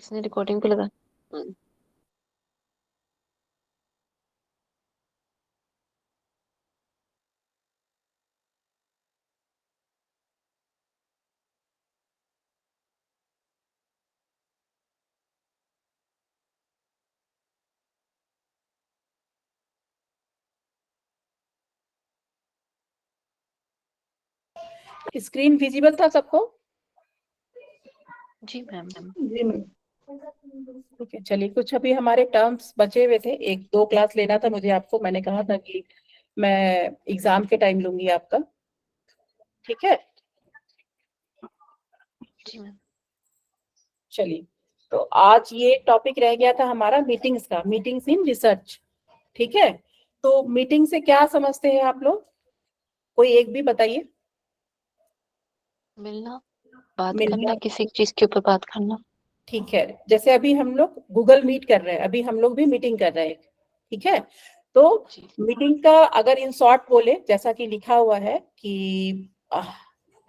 इसने रिकॉर्डिंग पे लगा। स्क्रीन विजिबल था सबको? जी मैम। जी मैम। ठीक है, चलिए कुछ अभी हमारे टर्म्स बचे हुए थे, एक दो क्लास लेना था मुझे आपको, मैंने कहा था कि मैं एग्जाम के टाइम लूंगी आपका, ठीक है? जी मैम। चलिए, तो आज ये टॉपिक रह गया था हमारा मीटिंग्स का, मीटिंग्स इन रिसर्च, ठीक है? तो मीटिंग से क्या समझते हैं आप लोग? कोई एक भी बताइए। मिलना, बात मिलना, करना, किसी चीज के ऊपर बात करना। ठीक है। जैसे अभी हम लोग गूगल मीट कर रहे हैं, अभी हम लोग भी मीटिंग कर रहे हैं, ठीक है? तो जी मीटिंग का अगर इन शॉर्ट बोले, जैसा कि लिखा हुआ है कि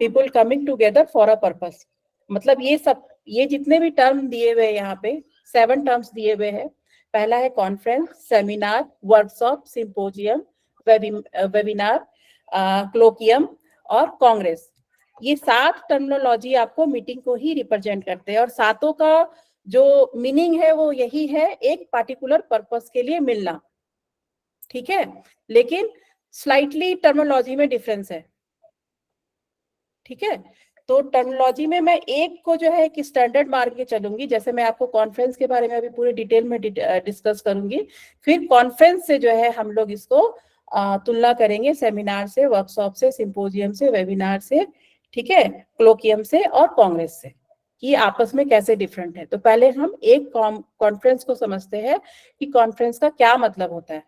people coming together for a purpose, मतलब ये जितने भी टर्म दिए हुए हैं यहाँ पे, 7 टर्म्स दिए हुए हैं। पहला है conference, seminar, workshop, symposium, webinar, colloquium और कांग्रेस। ये 7 टर्मिनोलॉजी आपको मीटिंग को ही रिप्रेजेंट करते हैं, और सातों का जो मीनिंग है वो यही है, एक पार्टिकुलर पर्पस के लिए मिलना, ठीक है? लेकिन स्लाइटली टर्मिनोलॉजी में डिफरेंस है, ठीक है? तो टर्मिनोलॉजी में मैं एक को जो है कि स्टैंडर्ड मार्क के चलूंगी, जैसे मैं आपको कॉन्फ्रेंस के बारे में अभी पूरे डिटेल में डिस्कस करूंगी, फिर कॉन्फ्रेंस से जो है हम लोग इसको तुलना करेंगे सेमिनार से, वर्कशॉप से, सिंपोजियम से, वेबिनार से, ठीक है, क्लोकियम से और कांग्रेस से, कि आपस में कैसे डिफरेंट है। तो पहले हम एक कॉन्फ्रेंस को समझते हैं कि कॉन्फ्रेंस का क्या मतलब होता है,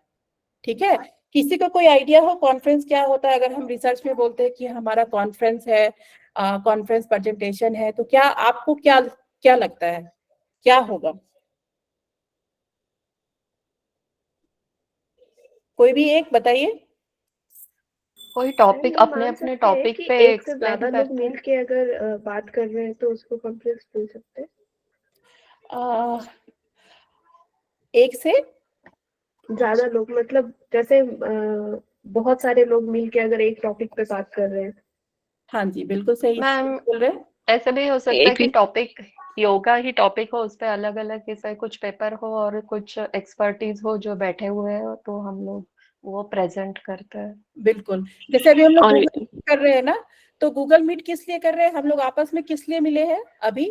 ठीक है? किसी को कोई आइडिया हो कॉन्फ्रेंस क्या होता है? अगर हम रिसर्च में बोलते हैं कि हमारा कॉन्फ्रेंस है, कॉन्फ्रेंस प्रेजेंटेशन है, तो क्या आपको क्या क्या लगता है, क्या होगा? कोई भी एक बताइए। कोई टॉपिक हम अपने मान अपने सकते हैं टॉपिक कि पे एक से एक्सप्लेन ज्यादा लोग करते हैं। मिल के अगर बात कर रहे हैं तो उसको कॉन्फ्रेंस बोल सकते हैं। एक से ज्यादा लोग मतलब जैसे बहुत सारे लोग मिल के अगर एक टॉपिक पे बात कर रहे हैं। हाँ जी, बिल्कुल सही मैम बोल रहे हैं। ऐसे भी हो सकता है कि टॉपिक योगा ही टॉपिक हो, उस पे अलग अलग जैसे कुछ पेपर हो और कुछ एक्सपर्टीज हो जो बैठे हुए हैं, तो हम लोग वो प्रेजेंट करते हैं। बिल्कुल, जैसे अभी हम लोग और गूगल मीट कर रहे हैं ना, तो गूगल मीट किस लिए कर रहे हैं हम लोग, आपस में किस लिए मिले हैं अभी?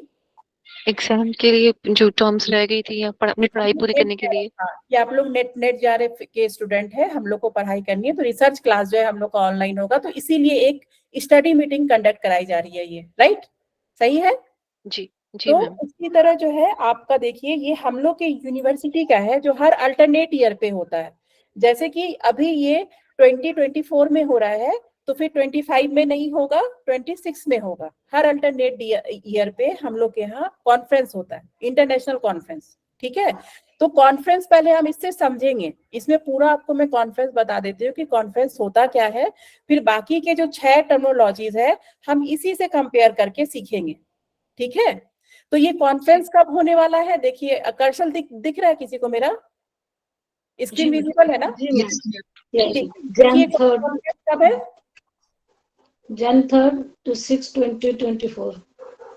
एग्जाम के लिए जो टर्म्स रह गई थी या अपनी पढ़ाई पूरी करने के लिए। हाँ, कि आप लोग नेट जा रहे के स्टूडेंट हैं, हम लोग को पढ़ाई करनी है, तो रिसर्च क्लास जो है हम लोग का ऑनलाइन होगा, तो इसीलिए एक स्टडी मीटिंग कंडक्ट कराई जा रही है, ये राइट? सही है? जी जी तो मैम। उसी तरह जो है आपका देखिए, ये हम लोग के यूनिवर्सिटी का है जो हर अल्टरनेट ईयर पे होता है। जैसे कि अभी ये 2024 में हो रहा है, तो फिर 25 में नहीं होगा, 26 में होगा। हर अल्टरनेट ईयर पे हम लोग के यहाँ कॉन्फ्रेंस होता है, इंटरनेशनल कॉन्फ्रेंस, ठीक है? तो कॉन्फ्रेंस पहले हम इससे समझेंगे, इसमें पूरा आपको मैं कॉन्फ्रेंस बता देती हूँ कि कॉन्फ्रेंस होता क्या है, फिर बाकी के जो 6 टर्मिनोलॉजीज है हम इसी से कंपेयर करके सीखेंगे, ठीक है? तो ये कॉन्फ्रेंस कब होने वाला है? देखिए, कर्सर दिख रहा है किसी को मेरा? स्क्रीन विजिबल है ना? जी मैम। ठीक, जैन देखिए 3rd कॉन्फ्रेंस कब है? Jan 3rd to 6, 2024।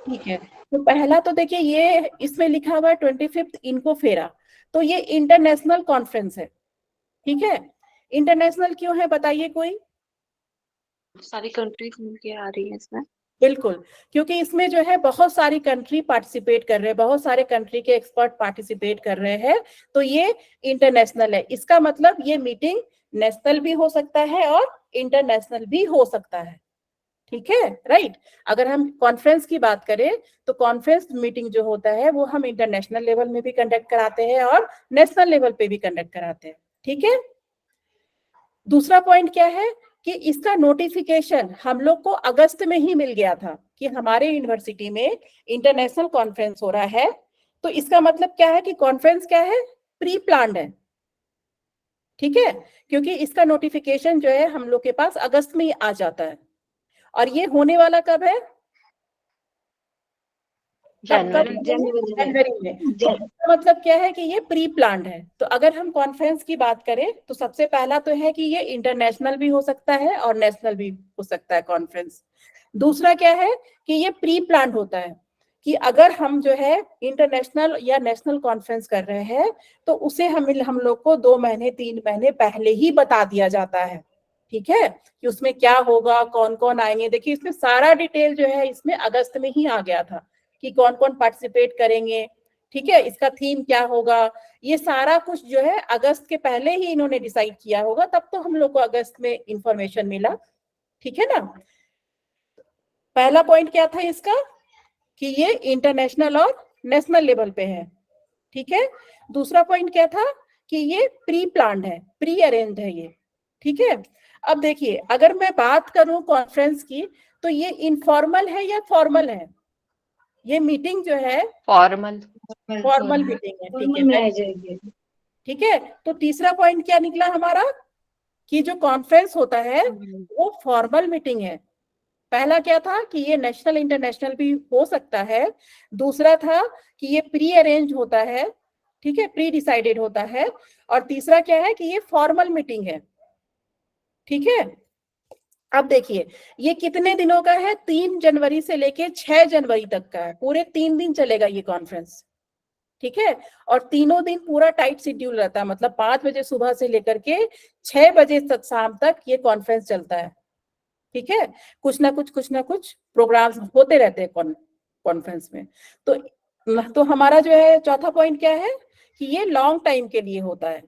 ठीक है, तो पहला तो देखिए ये इसमें लिखा हुआ है 25 इनको फेरा, तो ये इंटरनेशनल कॉन्फ्रेंस है, ठीक है? इंटरनेशनल क्यों है बताइए कोई? सारी कंट्रीज मिलके आ रही है इसमें। बिल्कुल, क्योंकि इसमें जो है बहुत सारी कंट्री पार्टिसिपेट कर रहे हैं, बहुत सारे कंट्री के एक्सपर्ट पार्टिसिपेट कर रहे हैं, तो ये इंटरनेशनल है। इसका मतलब ये मीटिंग नेशनल भी हो सकता है और इंटरनेशनल भी हो सकता है, ठीक है? राइट। अगर हम कॉन्फ्रेंस की बात करें, तो कॉन्फ्रेंस मीटिंग जो होता है वो हम इंटरनेशनल लेवल में भी कंडक्ट कराते हैं और नेशनल लेवल पे भी कंडक्ट कराते हैं, ठीक है? दूसरा पॉइंट क्या है कि इसका नोटिफिकेशन हम लोग को अगस्त में ही मिल गया था कि हमारे यूनिवर्सिटी में इंटरनेशनल कॉन्फ्रेंस हो रहा है। तो इसका मतलब क्या है कि कॉन्फ्रेंस क्या है, प्री प्लान्ड है, ठीक है? क्योंकि इसका नोटिफिकेशन जो है हम लोग के पास अगस्त में ही आ जाता है, और ये होने वाला कब है? जनवरी में। तो मतलब क्या है कि ये प्री प्लान्ड है। तो अगर हम कॉन्फ्रेंस की बात करें तो सबसे पहला तो है कि ये इंटरनेशनल भी हो सकता है और नेशनल भी हो सकता है कॉन्फ्रेंस। दूसरा क्या है कि ये प्री प्लान्ड होता है कि अगर हम जो है इंटरनेशनल या नेशनल कॉन्फ्रेंस कर रहे हैं तो उसे हम लोग को 2 महीने 3 महीने पहले ही बता दिया जाता है, ठीक है, कि उसमें क्या होगा, कौन कौन आएंगे। देखिए इसमें सारा डिटेल जो है इसमें अगस्त में ही आ गया था कि कौन कौन पार्टिसिपेट करेंगे, ठीक है, इसका थीम क्या होगा, ये सारा कुछ जो है अगस्त के पहले ही इन्होंने डिसाइड किया होगा, तब तो हम लोग को अगस्त में इंफॉर्मेशन मिला, ठीक है ना। पहला पॉइंट क्या था इसका कि ये इंटरनेशनल और नेशनल लेवल पे है, ठीक है। दूसरा पॉइंट क्या था कि ये प्री प्लान्ड है, प्री अरेंज्ड है ये, ठीक है। अब देखिए अगर मैं बात करूं कॉन्फ्रेंस की तो ये इनफॉर्मल है या फॉर्मल है, ये मीटिंग जो है फॉर्मल मीटिंग है, ठीक है, ठीक है। तो तीसरा पॉइंट क्या निकला हमारा कि जो कॉन्फ्रेंस होता है वो फॉर्मल मीटिंग है। पहला क्या था कि ये नेशनल इंटरनेशनल भी हो सकता है, दूसरा था कि ये प्री अरेंज होता है, ठीक है, प्री डिसाइडेड होता है, और तीसरा क्या है कि ये फॉर्मल मीटिंग है, ठीक है। अब देखिए ये कितने दिनों का है, 3 जनवरी से लेके 6 जनवरी तक का है, पूरे 3 दिन चलेगा ये कॉन्फ्रेंस, ठीक है। और तीनों दिन पूरा टाइट शेड्यूल रहता है, मतलब 5 बजे सुबह से लेकर के 6 बजे तक शाम तक ये कॉन्फ्रेंस चलता है, ठीक है। कुछ ना कुछ प्रोग्राम्स होते रहते हैं कॉन्फ्रेंस में। तो हमारा जो है चौथा पॉइंट क्या है कि ये लॉन्ग टाइम के लिए होता है।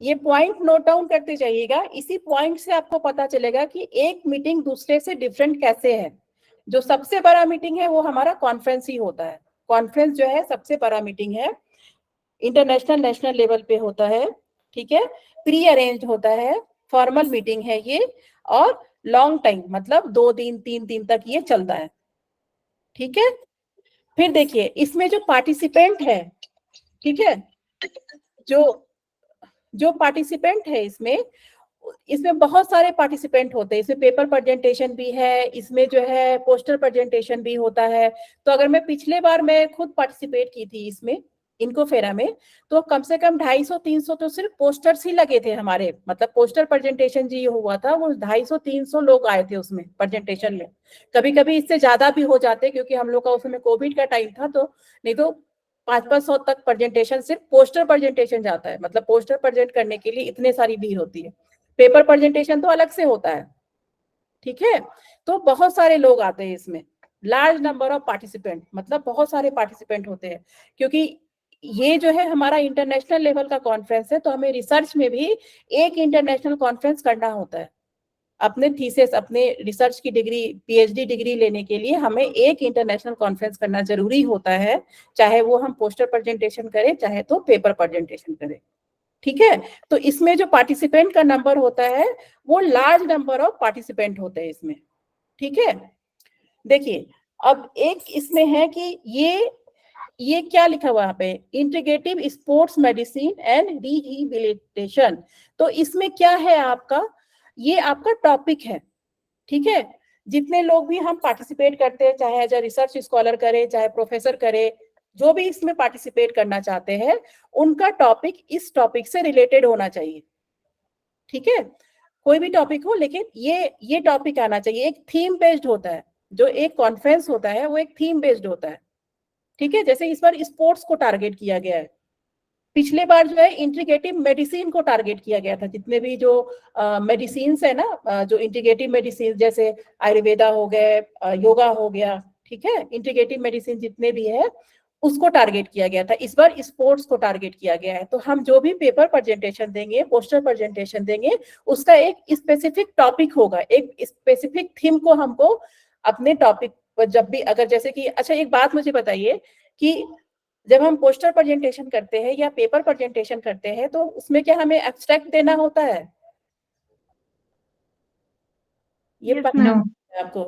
ये पॉइंट नोट डाउन करते जाइएगा, इसी पॉइंट से आपको पता चलेगा कि एक मीटिंग दूसरे से डिफरेंट कैसे है। जो सबसे बड़ा मीटिंग है वो हमारा कॉन्फ्रेंस ही होता है। कॉन्फ्रेंस जो है सबसे बड़ा मीटिंग है, इंटरनेशनल नेशनल लेवल पे होता है, ठीक है, प्री अरेंज होता है, फॉर्मल मीटिंग है ये, और लॉन्ग टाइम मतलब 2 दिन 3 दिन तक ये चलता है, ठीक है। फिर देखिए इसमें जो पार्टिसिपेंट है, ठीक है, जो पार्टिसिपेंट है इसमें बहुत सारे पार्टिसिपेंट होते हैं। इसमें पेपर प्रेजेंटेशन भी है, इसमें जो है पोस्टर प्रेजेंटेशन भी होता है। तो अगर मैं पिछले बार मैं खुद पार्टिसिपेट की थी इसमें इनकोफेरा में, तो कम से कम 250-300 तो सिर्फ पोस्टर्स ही लगे थे हमारे, मतलब पोस्टर प्रेजेंटेशन जी हुआ था, वो 250-300 लोग आए थे उसमें प्रेजेंटेशन में। कभी कभी इससे ज्यादा भी हो जाते क्योंकि हम लोग का उसमें कोविड का टाइम था, तो नहीं तो 500-500 तक प्रेजेंटेशन सिर्फ पोस्टर प्रेजेंटेशन जाता है, मतलब पोस्टर प्रेजेंट करने के लिए इतने सारी भीड़ होती है। पेपर प्रेजेंटेशन तो अलग से होता है, ठीक है। तो बहुत सारे लोग आते हैं इसमें, लार्ज नंबर ऑफ पार्टिसिपेंट, मतलब बहुत सारे पार्टिसिपेंट होते हैं, क्योंकि ये जो है हमारा इंटरनेशनल लेवल का कॉन्फ्रेंस है, तो हमें रिसर्च में भी एक इंटरनेशनल कॉन्फ्रेंस करना होता है। अपने थीसिस, अपने रिसर्च की डिग्री, पीएचडी डिग्री लेने के लिए हमें एक इंटरनेशनल कॉन्फ्रेंस करना जरूरी होता है, चाहे वो हम पोस्टर प्रेजेंटेशन करें चाहे तो पेपर प्रेजेंटेशन करें, ठीक है। तो इसमें जो पार्टिसिपेंट का नंबर होता है वो लार्ज नंबर ऑफ पार्टिसिपेंट होते हैं इसमें, ठीक है। देखिए अब एक इसमें है कि ये क्या लिखा हुआ है यहाँ पे, integrative sports medicine and rehabilitation. तो इसमें क्या है आपका, ये आपका टॉपिक है, ठीक है। जितने लोग भी हम पार्टिसिपेट करते हैं, चाहे एज अ रिसर्च स्कॉलर करे चाहे प्रोफेसर करे, जो भी इसमें पार्टिसिपेट करना चाहते हैं उनका टॉपिक इस टॉपिक से रिलेटेड होना चाहिए, ठीक है। कोई भी टॉपिक हो लेकिन ये टॉपिक आना चाहिए। एक थीम बेस्ड होता है, जो एक कॉन्फ्रेंस होता है वो एक थीम बेस्ड होता है, ठीक है। जैसे इस बार स्पोर्ट्स को टारगेट किया गया है, पिछले बार जो है इंटीग्रेटिव मेडिसिन को टारगेट किया गया था। जितने भी जो मेडिसिन है ना, जो इंटीग्रेटिव मेडिसिन जैसे आयुर्वेदा हो गए, योगा हो गया, ठीक है, इंटीग्रेटिव मेडिसिन जितने भी है उसको टारगेट किया गया था। इस बार स्पोर्ट्स को टारगेट किया गया है। तो हम जो भी पेपर प्रेजेंटेशन देंगे, पोस्टर प्रेजेंटेशन देंगे, उसका एक स्पेसिफिक टॉपिक होगा, एक स्पेसिफिक थीम को हमको अपने टॉपिक पर जब भी, अगर जैसे कि, अच्छा एक बात मुझे बताइए कि जब हम पोस्टर प्रेजेंटेशन करते हैं या पेपर प्रेजेंटेशन करते हैं तो उसमें क्या हमें एब्स्ट्रैक्ट देना होता है? ये पता है आपको?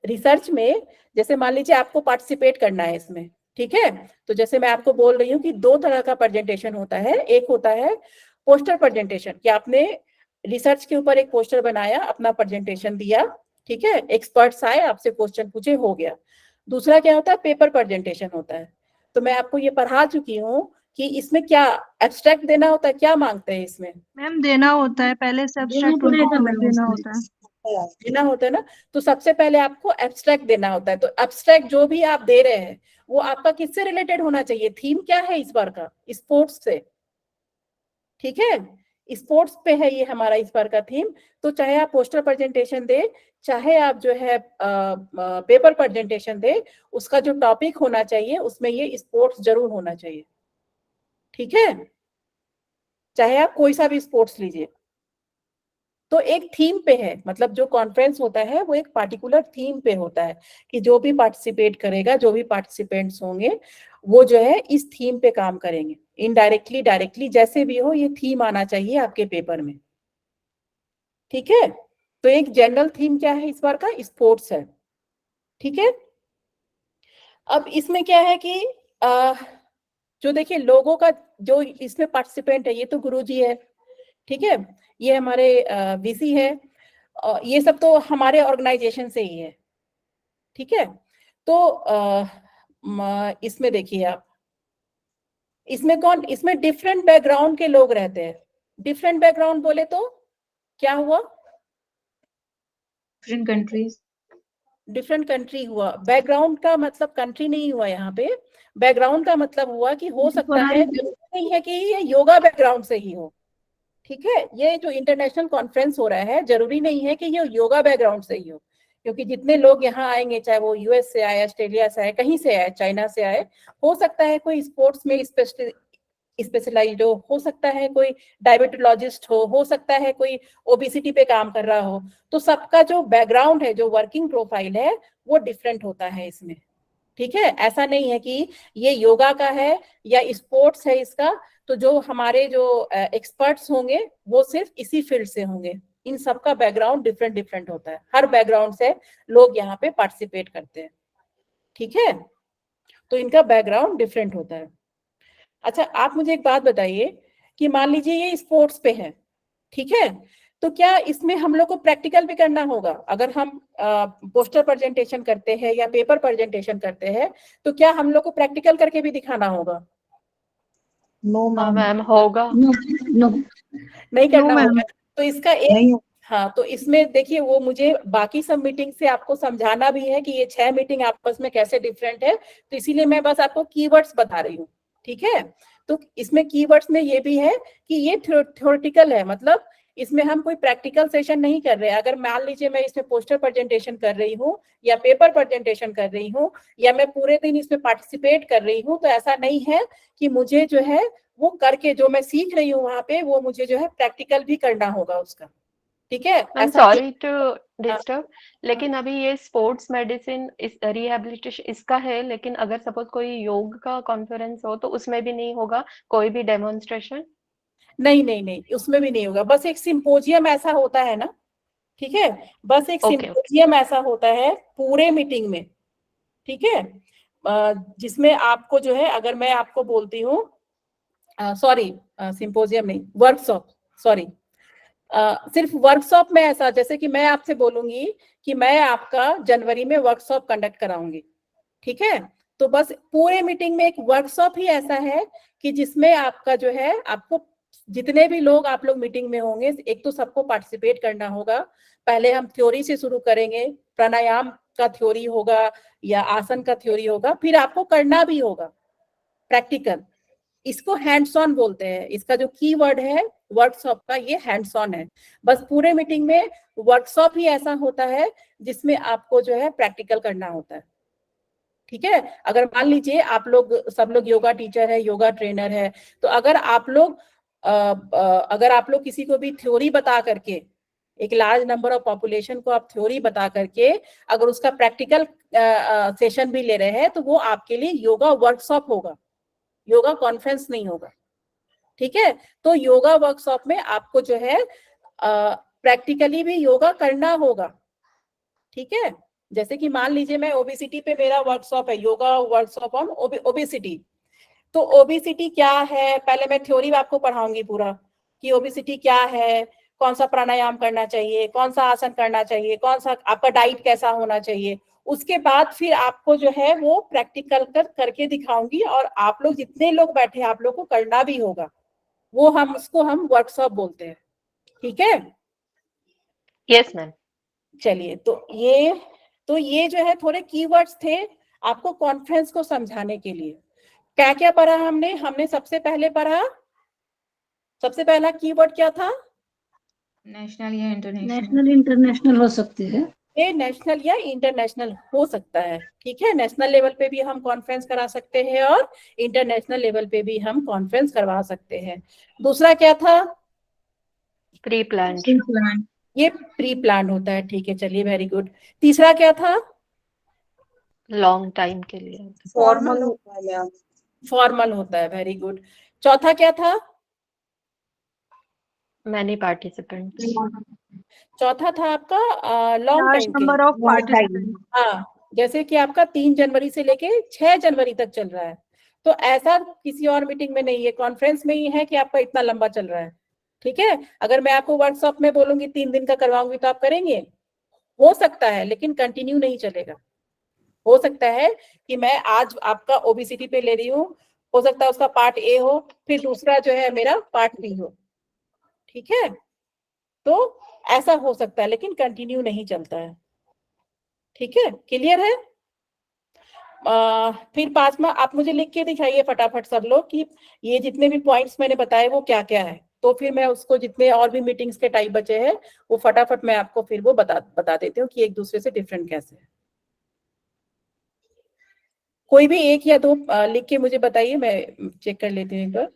रिसर्च में जैसे मान लीजिए आपको पार्टिसिपेट करना है इसमें, ठीक है, तो जैसे मैं आपको बोल रही हूँ कि 2 तरह का प्रेजेंटेशन होता है। एक होता है पोस्टर प्रेजेंटेशन, कि आपने रिसर्च के ऊपर एक पोस्टर बनाया, अपना प्रेजेंटेशन दिया, ठीक है, एक्सपर्ट्स आए आपसे क्वेश्चन पूछे, हो गया। दूसरा क्या होता है, पेपर प्रेजेंटेशन होता है। तो मैं आपको ये पढ़ा चुकी हूँ कि इसमें क्या एब्स्ट्रैक्ट देना होता है, क्या मांगते हैं इसमें? मैम देना होता है, पहले से एब्स्ट्रैक्ट उनको हमें देना होता है। देना होता है ना। तो सबसे पहले आपको एब्स्ट्रैक्ट देना होता है। तो एब्स्ट्रैक्ट जो भी आप दे रहे हैं वो आपका किससे रिलेटेड होना चाहिए? थीम क्या है इस बार का? स्पोर्ट्स से, ठीक है, स्पोर्ट्स पे है ये हमारा इस बार का थीम। तो चाहे आप पोस्टर प्रेजेंटेशन दे, चाहे आप जो है पेपर प्रेजेंटेशन दे, उसका जो टॉपिक होना चाहिए उसमें ये स्पोर्ट्स जरूर होना चाहिए, ठीक है, चाहे आप कोई सा भी स्पोर्ट्स लीजिए। तो एक थीम पे है, मतलब जो कॉन्फ्रेंस होता है वो एक पार्टिकुलर थीम पे होता है कि जो भी पार्टिसिपेट करेगा, जो भी पार्टिसिपेंट्स होंगे वो जो है इस थीम पे काम करेंगे, इनडायरेक्टली डायरेक्टली जैसे भी हो, ये थीम आना चाहिए आपके पेपर में, ठीक है। तो एक जनरल थीम क्या है इस बार का? स्पोर्ट्स है, ठीक है। अब इसमें क्या है कि जो देखिए लोगों का जो इसमें पार्टिसिपेंट है, ये तो गुरुजी है, ठीक है, ये हमारे वीसी है, ये सब तो हमारे ऑर्गेनाइजेशन से ही है, ठीक है। तो इसमें देखिए आप, इसमें कौन, इसमें डिफरेंट बैकग्राउंड के लोग रहते हैं। डिफरेंट बैकग्राउंड बोले तो क्या हुआ? डिफरेंट कंट्रीज, डिफरेंट कंट्री हुआ। बैकग्राउंड का मतलब कंट्री नहीं हुआ यहाँ पे, बैकग्राउंड का मतलब हुआ कि हो सकता है, जरूरी नहीं है कि ये योगा बैकग्राउंड से ही हो, ठीक है। ये जो इंटरनेशनल कॉन्फ्रेंस हो रहा है, जरूरी नहीं है कि ये योगा बैकग्राउंड से ही हो, क्योंकि जितने लोग यहाँ आएंगे, चाहे वो यूएस से आए, ऑस्ट्रेलिया से आए, कहीं से आए, चाइना से आए, हो सकता है कोई स्पोर्ट्स में स्पेशलाइज्ड हो सकता है कोई डायबिटोलॉजिस्ट हो सकता है कोई ओबेसिटी पे काम कर रहा हो। तो सबका जो बैकग्राउंड है, जो वर्किंग प्रोफाइल है, वो डिफरेंट होता है इसमें, ठीक है। ऐसा नहीं है कि ये योगा का है या स्पोर्ट्स है इसका, तो जो हमारे जो एक्सपर्ट्स होंगे वो सिर्फ इसी फील्ड से होंगे। इन सबका बैकग्राउंड डिफरेंट डिफरेंट होता है, हर बैकग्राउंड से लोग यहाँ पे पार्टिसिपेट करते हैं, ठीक है। तो इनका बैकग्राउंड डिफरेंट होता है। अच्छा, आप मुझे एक बात बताइए कि मान लीजिए ये स्पोर्ट्स पे है, ठीक है, तो क्या इसमें हम लोग को प्रैक्टिकल भी करना होगा? अगर हम पोस्टर प्रेजेंटेशन करते हैं या पेपर प्रेजेंटेशन करते हैं, तो क्या हम लोग को प्रैक्टिकल करके भी दिखाना होगा? नो मैम होगा। नो नहीं करना मैम, होगा। तो इसका एक, हाँ, तो इसमें देखिए वो मुझे बाकी सब मीटिंग से आपको समझाना भी है कि ये 6 मीटिंग आपस में कैसे डिफरेंट है, तो इसीलिए मैं बस आपको कीवर्ड्स बता रही हूँ, ठीक है। तो इसमें कीवर्ड्स में ये भी है कि ये थ्योरेटिकल है, मतलब इसमें हम कोई प्रैक्टिकल सेशन नहीं कर रहे हैं। अगर मान लीजिए मैं इसमें पोस्टर प्रेजेंटेशन कर रही हूँ या पेपर प्रेजेंटेशन कर रही हूँ या मैं पूरे दिन इसमें पार्टिसिपेट कर रही हूँ, तो ऐसा नहीं है कि मुझे जो है वो करके जो मैं सीख रही हूँ वहां पे, वो मुझे जो है प्रैक्टिकल भी करना होगा उसका, ठीक है। मैम ऐसा सॉरी टू डिस्टर्ब, लेकिन अभी ये स्पोर्ट्स मेडिसिन इस रिहैबिलिटेशन इसका है, लेकिन अगर सपोज कोई योग का कॉन्फ्रेंस हो तो उसमें भी नहीं होगा कोई भी डेमोन्स्ट्रेशन? नहीं नहीं नहीं, उसमें भी नहीं होगा। बस एक सिंपोजियम ऐसा होता है ना, ठीक है, बस एक ओके। सिंपोजियम ऐसा होता है पूरे मीटिंग में, ठीक है, जिसमें आपको जो है, अगर मैं आपको बोलती हूँ, सॉरी, सिंपोजियम नहीं, वर्कशॉप, सॉरी, सिर्फ वर्कशॉप में ऐसा, जैसे कि मैं आपसे बोलूंगी कि मैं आपका जनवरी में वर्कशॉप कंडक्ट कराऊंगी, ठीक है, तो बस पूरे मीटिंग में एक वर्कशॉप ही ऐसा है कि जिसमें आपका जो है, आपको जितने भी लोग आप लोग मीटिंग में होंगे, एक तो सबको पार्टिसिपेट करना होगा। पहले हम थ्योरी से शुरू करेंगे, प्राणायाम का थ्योरी होगा या आसन का थ्योरी होगा, फिर आपको करना भी होगा प्रैक्टिकल। इसको हैंड्स ऑन बोलते हैं। इसका जो कीवर्ड है वर्कशॉप का, ये हैंड्स ऑन है। बस पूरे मीटिंग में वर्कशॉप ही ऐसा होता है जिसमें आपको जो है प्रैक्टिकल करना होता है, ठीक है। अगर मान लीजिए आप लोग सब लोग योगा टीचर है, योगा ट्रेनर है, तो अगर आप लोग किसी को भी थ्योरी बता करके, एक लार्ज नंबर ऑफ पॉपुलेशन को आप थ्योरी बता करके अगर उसका प्रैक्टिकल सेशन भी ले रहे हैं, तो वो आपके लिए योगा वर्कशॉप होगा, योगा कॉन्फ्रेंस नहीं होगा, ठीक है। तो योगा वर्कशॉप में आपको जो है प्रैक्टिकली भी योगा करना होगा, ठीक है। जैसे कि मान लीजिए मैं ओबेसिटी पे मेरा वर्कशॉप है, योगा वर्कशॉप ऑन ओबेसिटी। तो ओबेसिटी क्या है, पहले मैं थ्योरी आपको पढ़ाऊंगी पूरा कि ओबेसिटी क्या है, कौन सा प्राणायाम करना चाहिए, कौन सा आसन करना चाहिए, कौन सा आपका डाइट कैसा होना चाहिए, उसके बाद फिर आपको जो है वो प्रैक्टिकल करके दिखाऊंगी, और आप लोग जितने लोग बैठे आप लोग को करना भी होगा, वो उसको हम वर्कशॉप बोलते हैं, ठीक है। Yes ma'am. चलिए, तो ये जो है थोड़े कीवर्ड्स थे आपको कॉन्फ्रेंस को समझाने के लिए। क्या क्या पढ़ा हमने सबसे पहला कीवर्ड क्या था? नेशनल या इंटरनेशनल। नेशनल इंटरनेशनल हो सकती है। ये नेशनल या इंटरनेशनल हो सकता है, ठीक है। नेशनल लेवल पे भी हम कॉन्फ्रेंस करा सकते हैं और इंटरनेशनल लेवल पे भी हम कॉन्फ्रेंस करवा सकते हैं। दूसरा क्या था? Pre plan. ये प्री प्लान होता है, ठीक है, चलिए, वेरी गुड। तीसरा क्या था? लॉन्ग टाइम के लिए। फॉर्मल होता है, वेरी गुड। चौथा क्या था? Many participants. चौथा था आपका लॉन्ग टाइम के नंबर ऑफ पार्टिसिपेंट। हाँ, जैसे कि आपका 3 जनवरी से लेके 6 जनवरी तक चल रहा है, तो ऐसा किसी और मीटिंग में नहीं है, कॉन्फ्रेंस में ही है कि आपका इतना लंबा चल रहा है, ठीक है। अगर मैं आपको वर्कशॉप में बोलूंगी 3 दिन का करवाऊंगी तो आप करेंगे? हो सकता है, लेकिन कंटिन्यू नहीं चलेगा। हो सकता है कि मैं आज आपका ओबीसीटी पे ले रही हूँ, हो सकता है उसका पार्ट ए हो, फिर दूसरा जो है मेरा पार्ट बी हो, ठीक है। तो ऐसा हो सकता है, लेकिन कंटिन्यू नहीं चलता है, ठीक है, क्लियर है। फिर 5वां आप मुझे लिख के दिखाइए फटाफट सब लोग कि ये जितने भी पॉइंट्स मैंने बताए वो क्या क्या है, तो फिर मैं उसको जितने और भी मीटिंग्स के टाइप बचे हैं वो फटाफट मैं आपको फिर वो बता देती हूँ कि एक दूसरे से डिफरेंट कैसे है। कोई भी 1 या 2 लिख के मुझे बताइए, मैं चेक कर लेती हूँ एक बार।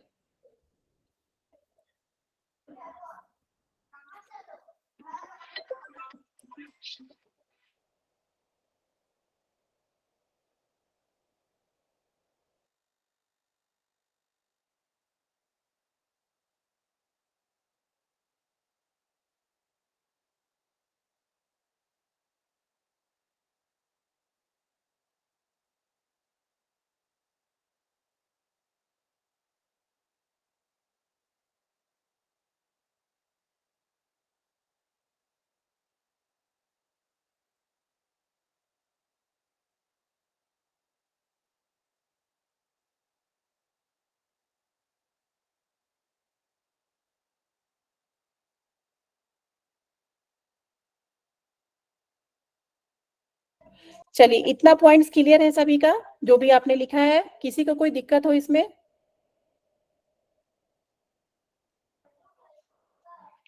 चलिए, इतना पॉइंट्स क्लियर है सभी का, जो भी आपने लिखा है? किसी को कोई दिक्कत हो इसमें?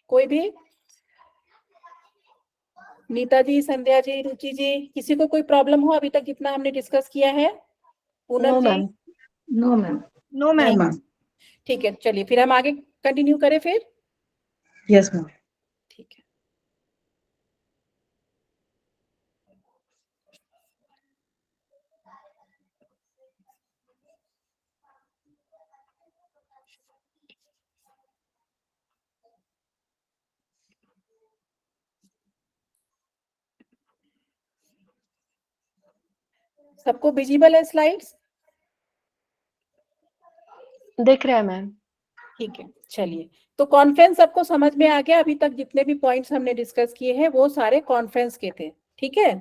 कोई भी? नीता जी, संध्या जी, रुचि जी, किसी को कोई प्रॉब्लम हो अभी तक जितना हमने डिस्कस किया है? पूनम नो जी? Ma'am. No ma'am. No ma'am. ठीक है, चलिए फिर हम आगे कंटिन्यू करें फिर। Yes ma'am. ठीक है, सबको विजिबल है स्लाइड्स? दिख रहा है मैम। ठीक है, चलिए, तो कॉन्फ्रेंस सबको समझ में आ गया? अभी तक जितने भी पॉइंट्स हमने डिस्कस किए हैं वो सारे कॉन्फ्रेंस के थे, ठीक है।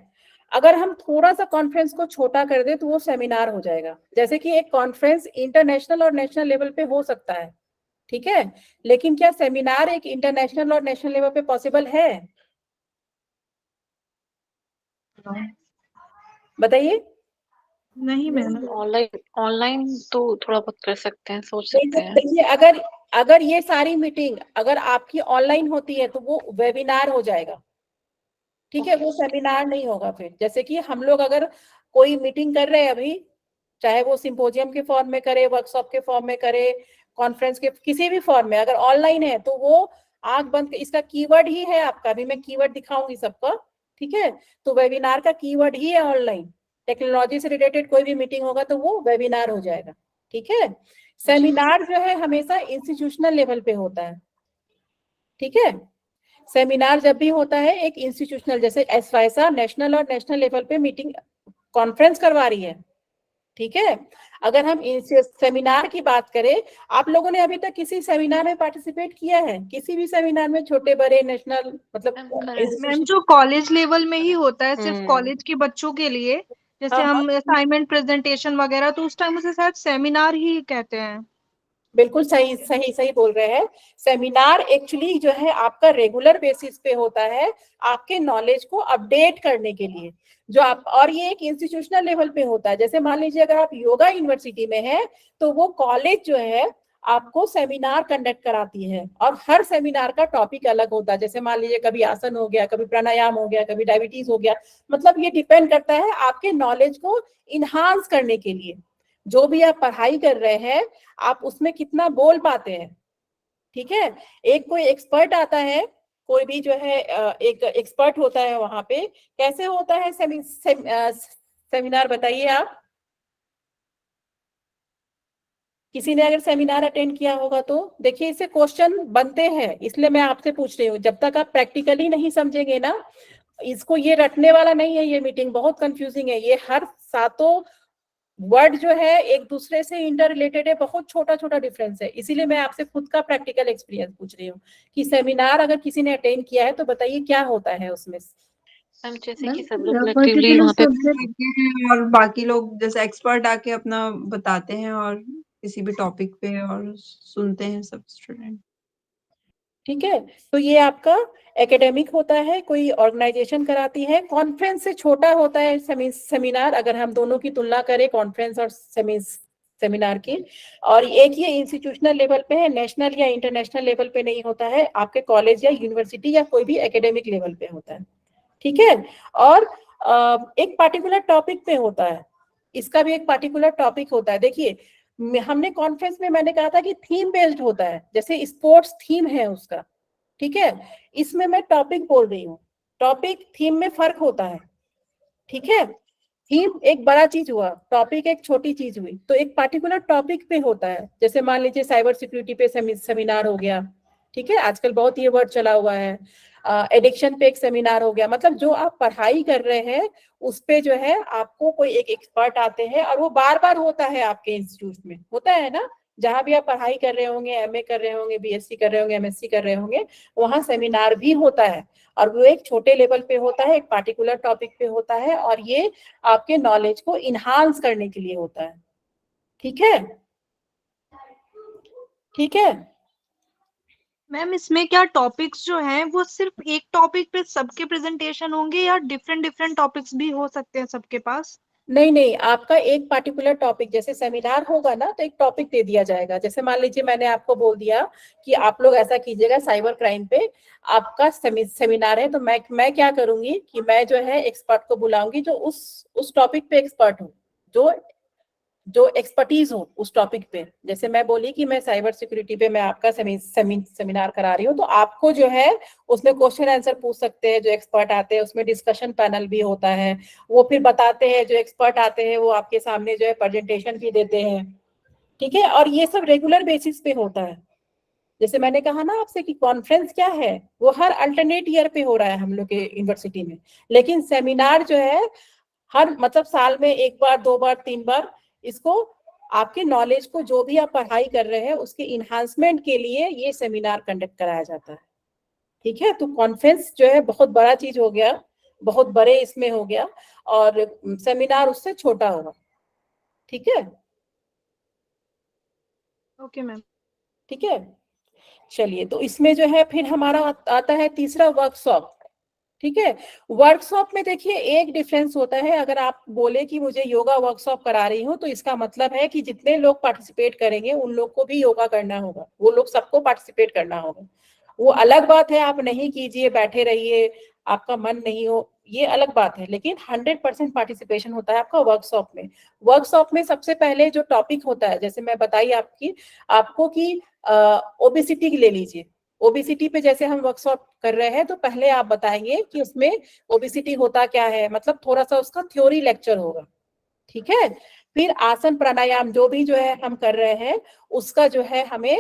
अगर हम थोड़ा सा कॉन्फ्रेंस को छोटा कर दे तो वो सेमिनार हो जाएगा। जैसे कि एक कॉन्फ्रेंस इंटरनेशनल और नेशनल लेवल पे हो सकता है, ठीक है, लेकिन क्या सेमिनार एक इंटरनेशनल और नेशनल लेवल पे पॉसिबल है? बताइए। नहीं मैम। ऑनलाइन तो थोड़ा बहुत कर सकते हैं, सोच नहीं, सकते तो हैं। देखिए, अगर ये सारी मीटिंग अगर आपकी ऑनलाइन होती है तो वो वेबिनार हो जाएगा, ठीक है, वो सेमिनार नहीं होगा। फिर जैसे कि हम लोग अगर कोई मीटिंग कर रहे हैं अभी, चाहे वो सिंपोजियम के फॉर्म में करे, वर्कशॉप के फॉर्म में करे, कॉन्फ्रेंस के किसी भी फॉर्म में, अगर ऑनलाइन है तो वो आंख बंद, इसका कीवर्ड ही है आपका, अभी मैं कीवर्ड दिखाऊंगी सबका, ठीक है। तो वेबिनार का कीवर्ड ही है ऑनलाइन। टेक्नोलॉजी से रिलेटेड कोई भी मीटिंग होगा तो वो वेबिनार हो जाएगा, ठीक है। सेमिनार जो है हमेशा इंस्टीट्यूशनल लेवल पे होता है, ठीक है। सेमिनार जब भी होता है एक इंस्टीट्यूशनल, जैसे एसवाइसा नेशनल और नेशनल लेवल पे मीटिंग कॉन्फ्रेंस करवा रही है, ठीक है। अगर हम सेमिनार की बात करें, आप लोगों ने अभी तक किसी सेमिनार में पार्टिसिपेट किया है? किसी भी सेमिनार में, छोटे बड़े, नेशनल, मतलब मैम जो कॉलेज लेवल में ही होता है, सिर्फ हम्म। कॉलेज के बच्चों के लिए, जैसे हाँ, हम असाइनमेंट प्रेजेंटेशन वगैरह, तो उस टाइम उसे शायद सेमिनार ही कहते हैं। बिल्कुल सही सही सही बोल रहे हैं। सेमिनार एक्चुअली जो है आपका रेगुलर बेसिस पे होता है, आपके नॉलेज को अपडेट करने के लिए, जो आप, और ये एक इंस्टीट्यूशनल लेवल पे होता है। जैसे मान लीजिए अगर आप योगा यूनिवर्सिटी में है, तो वो कॉलेज जो है आपको सेमिनार कंडक्ट कराती है, और हर सेमिनार का टॉपिक अलग होता है। जैसे मान लीजिए कभी आसन हो गया, कभी प्राणायाम हो गया, कभी डायबिटीज हो गया। मतलब ये डिपेंड करता है आपके नॉलेज को इन्हांस करने के लिए। जो भी आप पढ़ाई कर रहे हैं, आप उसमें कितना बोल पाते हैं। ठीक है, एक कोई एक्सपर्ट आता है, कोई भी जो है एक एक्सपर्ट होता है वहां पे। कैसे होता है सेमिनार, बताइए आप। किसी ने अगर सेमिनार अटेंड किया होगा तो देखिए, इससे क्वेश्चन बनते हैं, इसलिए मैं आपसे पूछ रही हूँ। जब तक आप प्रैक्टिकली नहीं समझेंगे ना, इसको, ये रटने वाला नहीं है, ये मीटिंग बहुत कंफ्यूजिंग है। ये हर सातों वर्ड जो है एक दूसरे से इंटर रिलेटेड है, बहुत छोटा छोटा डिफरेंस है। इसीलिए मैं आपसे खुद का प्रैक्टिकल एक्सपीरियंस पूछ रही हूँ कि सेमिनार अगर किसी ने अटेंड किया है तो बताइए क्या होता है उसमें। मैम जैसे कि सब लोग कलेक्टिवली पर्टिकुलर वहाँ पे सब्जेक्ट। हैं और बाकी लोग जैसे एक्सपर्ट आके अपना बताते हैं और किसी भी टॉपिक पे, और सुनते हैं सब स्टूडेंट। ठीक है, तो ये आपका एकेडमिक होता है, कोई ऑर्गेनाइजेशन कराती है। कॉन्फ्रेंस से छोटा होता है सेमिनार, अगर हम दोनों की तुलना करें, कॉन्फ्रेंस और सेमिनार की। और एक ये इंस्टीट्यूशनल लेवल पे है, नेशनल या इंटरनेशनल लेवल पे नहीं होता है, आपके कॉलेज या यूनिवर्सिटी या कोई भी एकेडमिक लेवल पे होता है। ठीक है, और एक पार्टिकुलर टॉपिक पे होता है, इसका भी एक पार्टिकुलर टॉपिक होता है। देखिए, हमने कॉन्फ्रेंस में मैंने कहा था कि थीम बेस्ड होता है, जैसे स्पोर्ट्स थीम है उसका। ठीक है, इसमें मैं टॉपिक बोल रही हूँ, टॉपिक थीम में फर्क होता है। ठीक है, थीम एक बड़ा चीज हुआ, टॉपिक एक छोटी चीज हुई। तो एक पार्टिकुलर टॉपिक पे होता है, जैसे मान लीजिए साइबर सिक्योरिटी पे सेमिनार हो गया। ठीक है, आजकल बहुत ये वर्ड चला हुआ है। एडिक्शन पे एक सेमिनार हो गया। मतलब जो आप पढ़ाई कर रहे हैं उस पे जो है आपको कोई एक एक्सपर्ट आते हैं, और वो बार बार होता है आपके इंस्टीट्यूट में, होता है ना, जहां भी आप पढ़ाई कर रहे होंगे, एमए कर रहे होंगे, बीएससी कर रहे होंगे, एमएससी कर रहे होंगे, वहां सेमिनार भी होता है। और वो एक छोटे लेवल पे होता है, एक पार्टिकुलर टॉपिक पे होता है, और ये आपके नॉलेज को इन्हांस करने के लिए होता है। ठीक है, ठीक है। मैम इसमें क्या टॉपिक्स जो हैं वो सिर्फ एक टॉपिक पे सबके प्रेजेंटेशन होंगे, या डिफरेंट डिफरेंट टॉपिक्स भी हो सकते हैं सबके पास? नहीं नहीं, आपका एक पार्टिकुलर टॉपिक, जैसे सेमिनार होगा ना, तो एक टॉपिक दे दिया जाएगा। जैसे मान लीजिए मैंने आपको बोल दिया कि आप लोग ऐसा कीजिएगा, साइबर क्राइम पे आपका सेमिनार है, तो मैं क्या करूंगी कि मैं जो है एक्सपर्ट को बुलाऊंगी जो उस टॉपिक पे एक्सपर्ट हो, जो जो एक्सपर्टीज हो उस टॉपिक पे। जैसे मैं बोली कि मैं साइबर सिक्योरिटी पे मैं आपका सेमिनार करा रही हूँ, तो आपको जो है उसमें क्वेश्चन आंसर पूछ सकते हैं जो एक्सपर्ट आते हैं, उसमें डिस्कशन पैनल भी होता है, वो फिर बताते हैं, जो एक्सपर्ट आते हैं वो आपके सामने जो है प्रेजेंटेशन भी देते हैं। ठीक है, और ये सब रेगुलर बेसिस पे होता है। जैसे मैंने कहा ना आपसे कि कॉन्फ्रेंस क्या है, वो हर अल्टरनेट ईयर पे हो रहा है हम लोग के यूनिवर्सिटी में। लेकिन सेमिनार जो है हर, मतलब साल में एक बार, दो बार, तीन बार, इसको आपके नॉलेज को, जो भी आप पढ़ाई कर रहे हैं उसके इन्हांसमेंट के लिए ये सेमिनार कंडक्ट कराया जाता है। ठीक है, तो कॉन्फ्रेंस जो है बहुत बड़ा चीज हो गया, बहुत बड़े इसमें हो गया, और सेमिनार उससे छोटा होगा। ठीक है, ओके मैम। ठीक है, चलिए, तो इसमें जो है फिर हमारा आता है तीसरा, वर्कशॉप। ठीक है, वर्कशॉप में देखिए एक डिफरेंस होता है। अगर आप बोले कि मुझे योगा वर्कशॉप करा रही हूँ, तो इसका मतलब है कि जितने लोग पार्टिसिपेट करेंगे उन लोग को भी योगा करना होगा, वो लोग सबको पार्टिसिपेट करना होगा। वो अलग बात है आप नहीं कीजिए, बैठे रहिए, आपका मन नहीं हो, ये अलग बात है। लेकिन 100% पार्टिसिपेशन होता है आपका वर्कशॉप में। वर्कशॉप में सबसे पहले जो टॉपिक होता है, जैसे मैं बताई आपको कि ओबेसिटी ले लीजिए। ओबेसिटी पे जैसे हम वर्कशॉप कर रहे हैं, तो पहले आप बताएंगे कि उसमें ओबेसिटी होता क्या है, मतलब थोड़ा सा उसका थ्योरी लेक्चर होगा। ठीक है, फिर आसन प्राणायाम जो भी जो है हम कर रहे हैं, उसका जो है हमें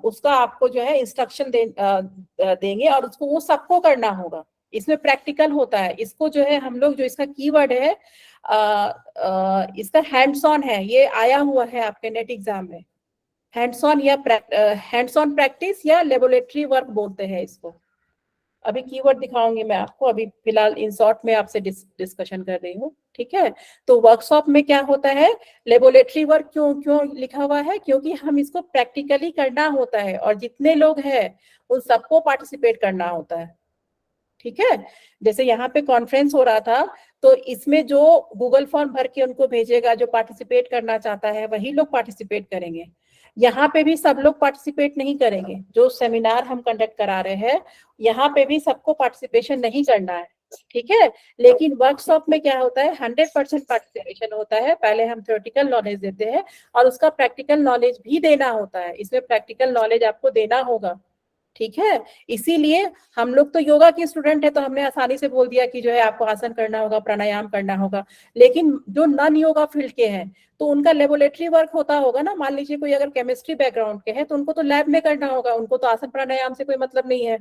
उसका आपको जो है इंस्ट्रक्शन देंगे, और उसको वो सबको करना होगा। इसमें प्रैक्टिकल होता है। इसको जो है हम लोग, जो इसका कीवर्ड है इसका हैंड्स ऑन है, ये आया हुआ है आपके नेट एग्जाम में। हैंड्स ऑन या हैंड्स ऑन प्रैक्टिस या लेबोरेटरी वर्क बोलते हैं इसको। अभी कीवर्ड दिखाऊंगी मैं आपको, अभी फिलहाल इन शॉर्ट में आपसे डिस्कशन कर रही हूँ, ठीक है। तो वर्कशॉप में क्या होता है, लेबोरेटरी वर्क क्यों लिखा हुआ है, क्योंकि हम इसको प्रैक्टिकली करना होता है और जितने लोग हैं उन सबको पार्टिसिपेट करना होता है, ठीक है। जैसे यहाँ पे कॉन्फ्रेंस हो रहा था, तो इसमें जो गूगल फॉर्म भर के उनको भेजेगा, जो पार्टिसिपेट करना चाहता है वही लोग पार्टिसिपेट करेंगे। यहाँ पे भी सब लोग पार्टिसिपेट नहीं करेंगे। जो सेमिनार हम कंडक्ट करा रहे हैं यहाँ पे भी सबको पार्टिसिपेशन नहीं करना है, ठीक है। लेकिन वर्कशॉप में क्या होता है, 100% पार्टिसिपेशन होता है। पहले हम थ्योरेटिकल नॉलेज देते हैं और उसका प्रैक्टिकल नॉलेज भी देना होता है। इसमें प्रैक्टिकल नॉलेज आपको देना होगा, ठीक है। इसीलिए हम लोग तो योगा के स्टूडेंट है, तो हमने आसानी से बोल दिया कि जो है आपको आसन करना होगा, प्राणायाम करना होगा। लेकिन जो नॉन योगा फील्ड के हैं तो उनका लेबोरेटरी वर्क होता होगा ना। मान लीजिए कोई अगर केमिस्ट्री बैकग्राउंड के हैं तो उनको तो लैब में करना होगा, उनको तो आसन प्राणायाम से कोई मतलब नहीं है,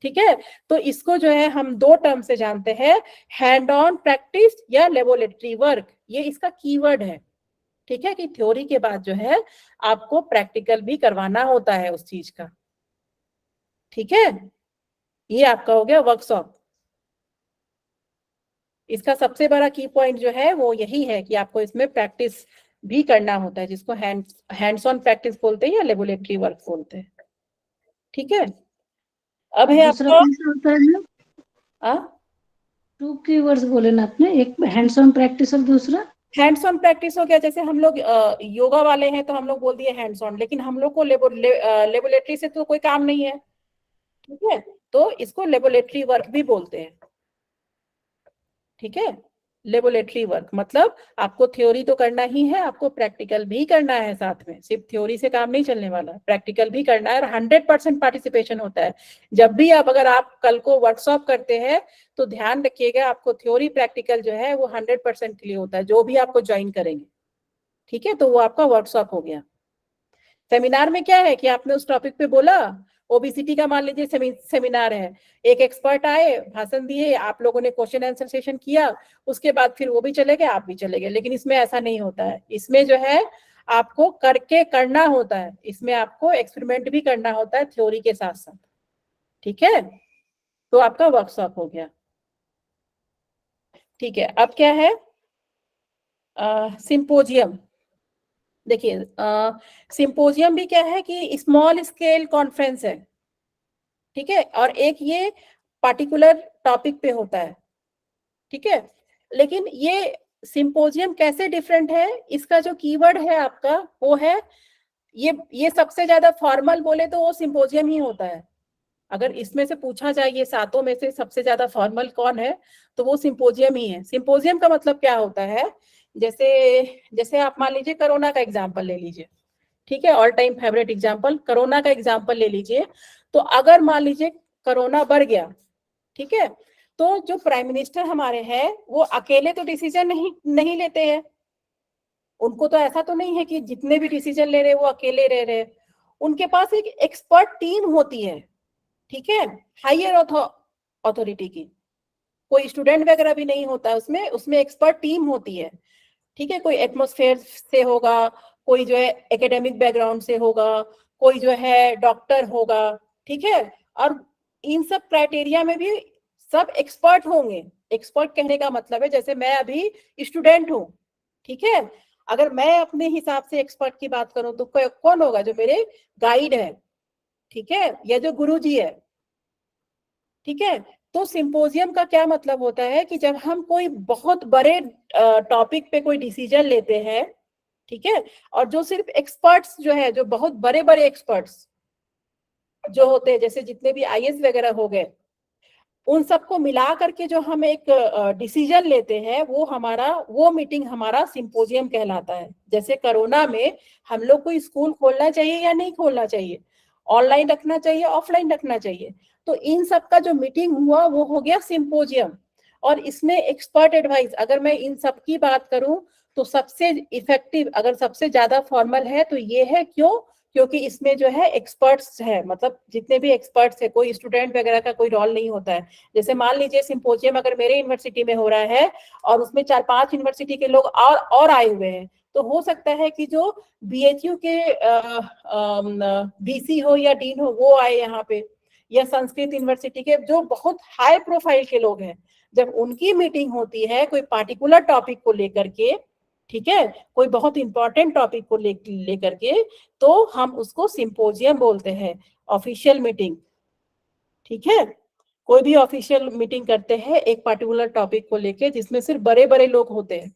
ठीक है। तो इसको जो है हम दो टर्म से जानते हैं, हैंड ऑन प्रैक्टिस या लेबोरेटरी वर्क, ये इसका कीवर्ड है, ठीक है। कि थ्योरी के बाद जो है आपको प्रैक्टिकल भी करवाना होता है उस चीज का, ठीक है। ये आपका हो गया वर्कशॉप। इसका सबसे बड़ा की पॉइंट जो है वो यही है कि आपको इसमें प्रैक्टिस भी करना होता है, जिसको हैंड्स ऑन प्रैक्टिस बोलते हैं या लेबोरेटरी वर्क बोलते हैं, ठीक है। अब है दूसरा आपका कौन सा होता है मैम? 2 कीवर्ड्स बोले ना आपने, एक हैंड्स ऑन प्रैक्टिस और दूसरा हैंड्स ऑन प्रैक्टिस हो गया। जैसे हम लोग योगा वाले हैं तो हम लोग बोल दिए हैंड्स ऑन, लेकिन हम लोग को लेबोरेटरी से तो कोई काम नहीं है, ठीक है। तो इसको लेबोरेटरी वर्क भी बोलते हैं, ठीक है। लेबोरेटरी वर्क मतलब आपको थ्योरी तो करना ही है, आपको प्रैक्टिकल भी करना है साथ में। सिर्फ थ्योरी से काम नहीं चलने वाला, प्रैक्टिकल भी करना है और 100% पार्टिसिपेशन होता है। जब भी अगर आप कल को वर्कशॉप करते हैं तो ध्यान रखिएगा, आपको थ्योरी प्रैक्टिकल जो है वो 100% के लिए होता है, जो भी आपको ज्वाइन करेंगे, ठीक है। तो वो आपका वर्कशॉप हो गया। सेमिनार में क्या है कि आपने उस टॉपिक पे बोला, ओबीसीटी का मान लीजिए सेमिनार है, एक एक्सपर्ट आए, भाषण दिए, आप लोगों ने क्वेश्चन आंसर सेशन किया, उसके बाद फिर वो भी चले गए, आप भी चले गए। लेकिन इसमें ऐसा नहीं होता है, इसमें जो है आपको करके करना होता है, इसमें आपको एक्सपेरिमेंट भी करना होता है थ्योरी के साथ साथ, ठीक है। तो आपका वर्कशॉप हो गया, ठीक है। अब क्या है, सिंपोजियम। देखिए सिंपोजियम भी क्या है कि स्मॉल स्केल कॉन्फ्रेंस है, ठीक है। और एक ये पार्टिकुलर टॉपिक पे होता है, ठीक है। लेकिन ये सिंपोजियम कैसे डिफरेंट है, इसका जो कीवर्ड है आपका वो है, ये सबसे ज्यादा फॉर्मल बोले तो वो सिंपोजियम ही होता है। अगर इसमें से पूछा जाए ये सातों में से सबसे ज्यादा फॉर्मल कौन है तो वो सिंपोजियम ही है। सिंपोजियम का मतलब क्या होता है, जैसे आप मान लीजिए कोरोना का एग्जांपल ले लीजिए, ठीक है। All time favourite example corona का एग्जांपल ले लीजिए। तो अगर मान लीजिए कोरोना बढ़ गया, ठीक है, तो जो प्राइम मिनिस्टर हमारे हैं वो अकेले तो डिसीजन नहीं लेते हैं। उनको तो ऐसा तो नहीं है कि जितने भी डिसीजन ले रहे वो अकेले रह रहे, उनके पास एक एक्सपर्ट टीम होती है, ठीक है, हायर अथॉरिटी की। कोई स्टूडेंट वगैरह भी नहीं होता है उसमें एक्सपर्ट टीम होती है, ठीक है। कोई एटमॉस्फेयर से होगा, कोई जो है एकेडमिक बैकग्राउंड से होगा, कोई जो है डॉक्टर होगा, ठीक है। और इन सब क्राइटेरिया में भी सब एक्सपर्ट होंगे। एक्सपर्ट कहने का मतलब है जैसे मैं अभी स्टूडेंट हूँ, ठीक है, अगर मैं अपने हिसाब से एक्सपर्ट की बात करूं तो कौन होगा, जो मेरे गाइड है, ठीक है, या जो गुरुजी है, ठीक है। तो सिंपोजियम का क्या मतलब होता है कि जब हम कोई बहुत बड़े टॉपिक पे कोई डिसीजन लेते हैं, ठीक है, और जो सिर्फ एक्सपर्ट्स जो है, जो बहुत बड़े बड़े एक्सपर्ट्स जो होते हैं, जैसे जितने भी आईएएस वगैरह हो गए, उन सबको मिला करके जो हम एक डिसीजन लेते हैं वो मीटिंग हमारा सिंपोजियम कहलाता है। जैसे कोरोना में हम लोग को स्कूल खोलना चाहिए या नहीं खोलना चाहिए, ऑनलाइन रखना चाहिए ऑफलाइन रखना चाहिए, तो इन सब का जो मीटिंग हुआ वो हो गया सिंपोजियम। और इसमें एक्सपर्ट एडवाइस, अगर मैं इन सब की बात करूं तो सबसे इफेक्टिव, अगर सबसे ज्यादा फॉर्मल है तो ये है, क्यों, क्योंकि इसमें जो है एक्सपर्ट्स है, मतलब जितने भी एक्सपर्ट्स है, कोई स्टूडेंट वगैरह का कोई रोल नहीं होता है। जैसे मान लीजिए सिंपोजियम अगर मेरे यूनिवर्सिटी में हो रहा है और उसमें 4-5 यूनिवर्सिटी के लोग और आए हुए हैं, तो हो सकता है कि जो BHU के VC हो या डीन हो वो आए यहाँ पे, या संस्कृत यूनिवर्सिटी के जो बहुत हाई प्रोफाइल के लोग हैं, जब उनकी मीटिंग होती है कोई पार्टिकुलर टॉपिक को लेकर के, ठीक है, कोई बहुत इंपॉर्टेंट टॉपिक को लेकर के, तो हम उसको सिंपोजियम बोलते हैं, ऑफिशियल मीटिंग। ठीक है, कोई भी ऑफिशियल मीटिंग करते हैं एक पार्टिकुलर टॉपिक को लेके, जिसमें सिर्फ बड़े बड़े लोग होते हैं,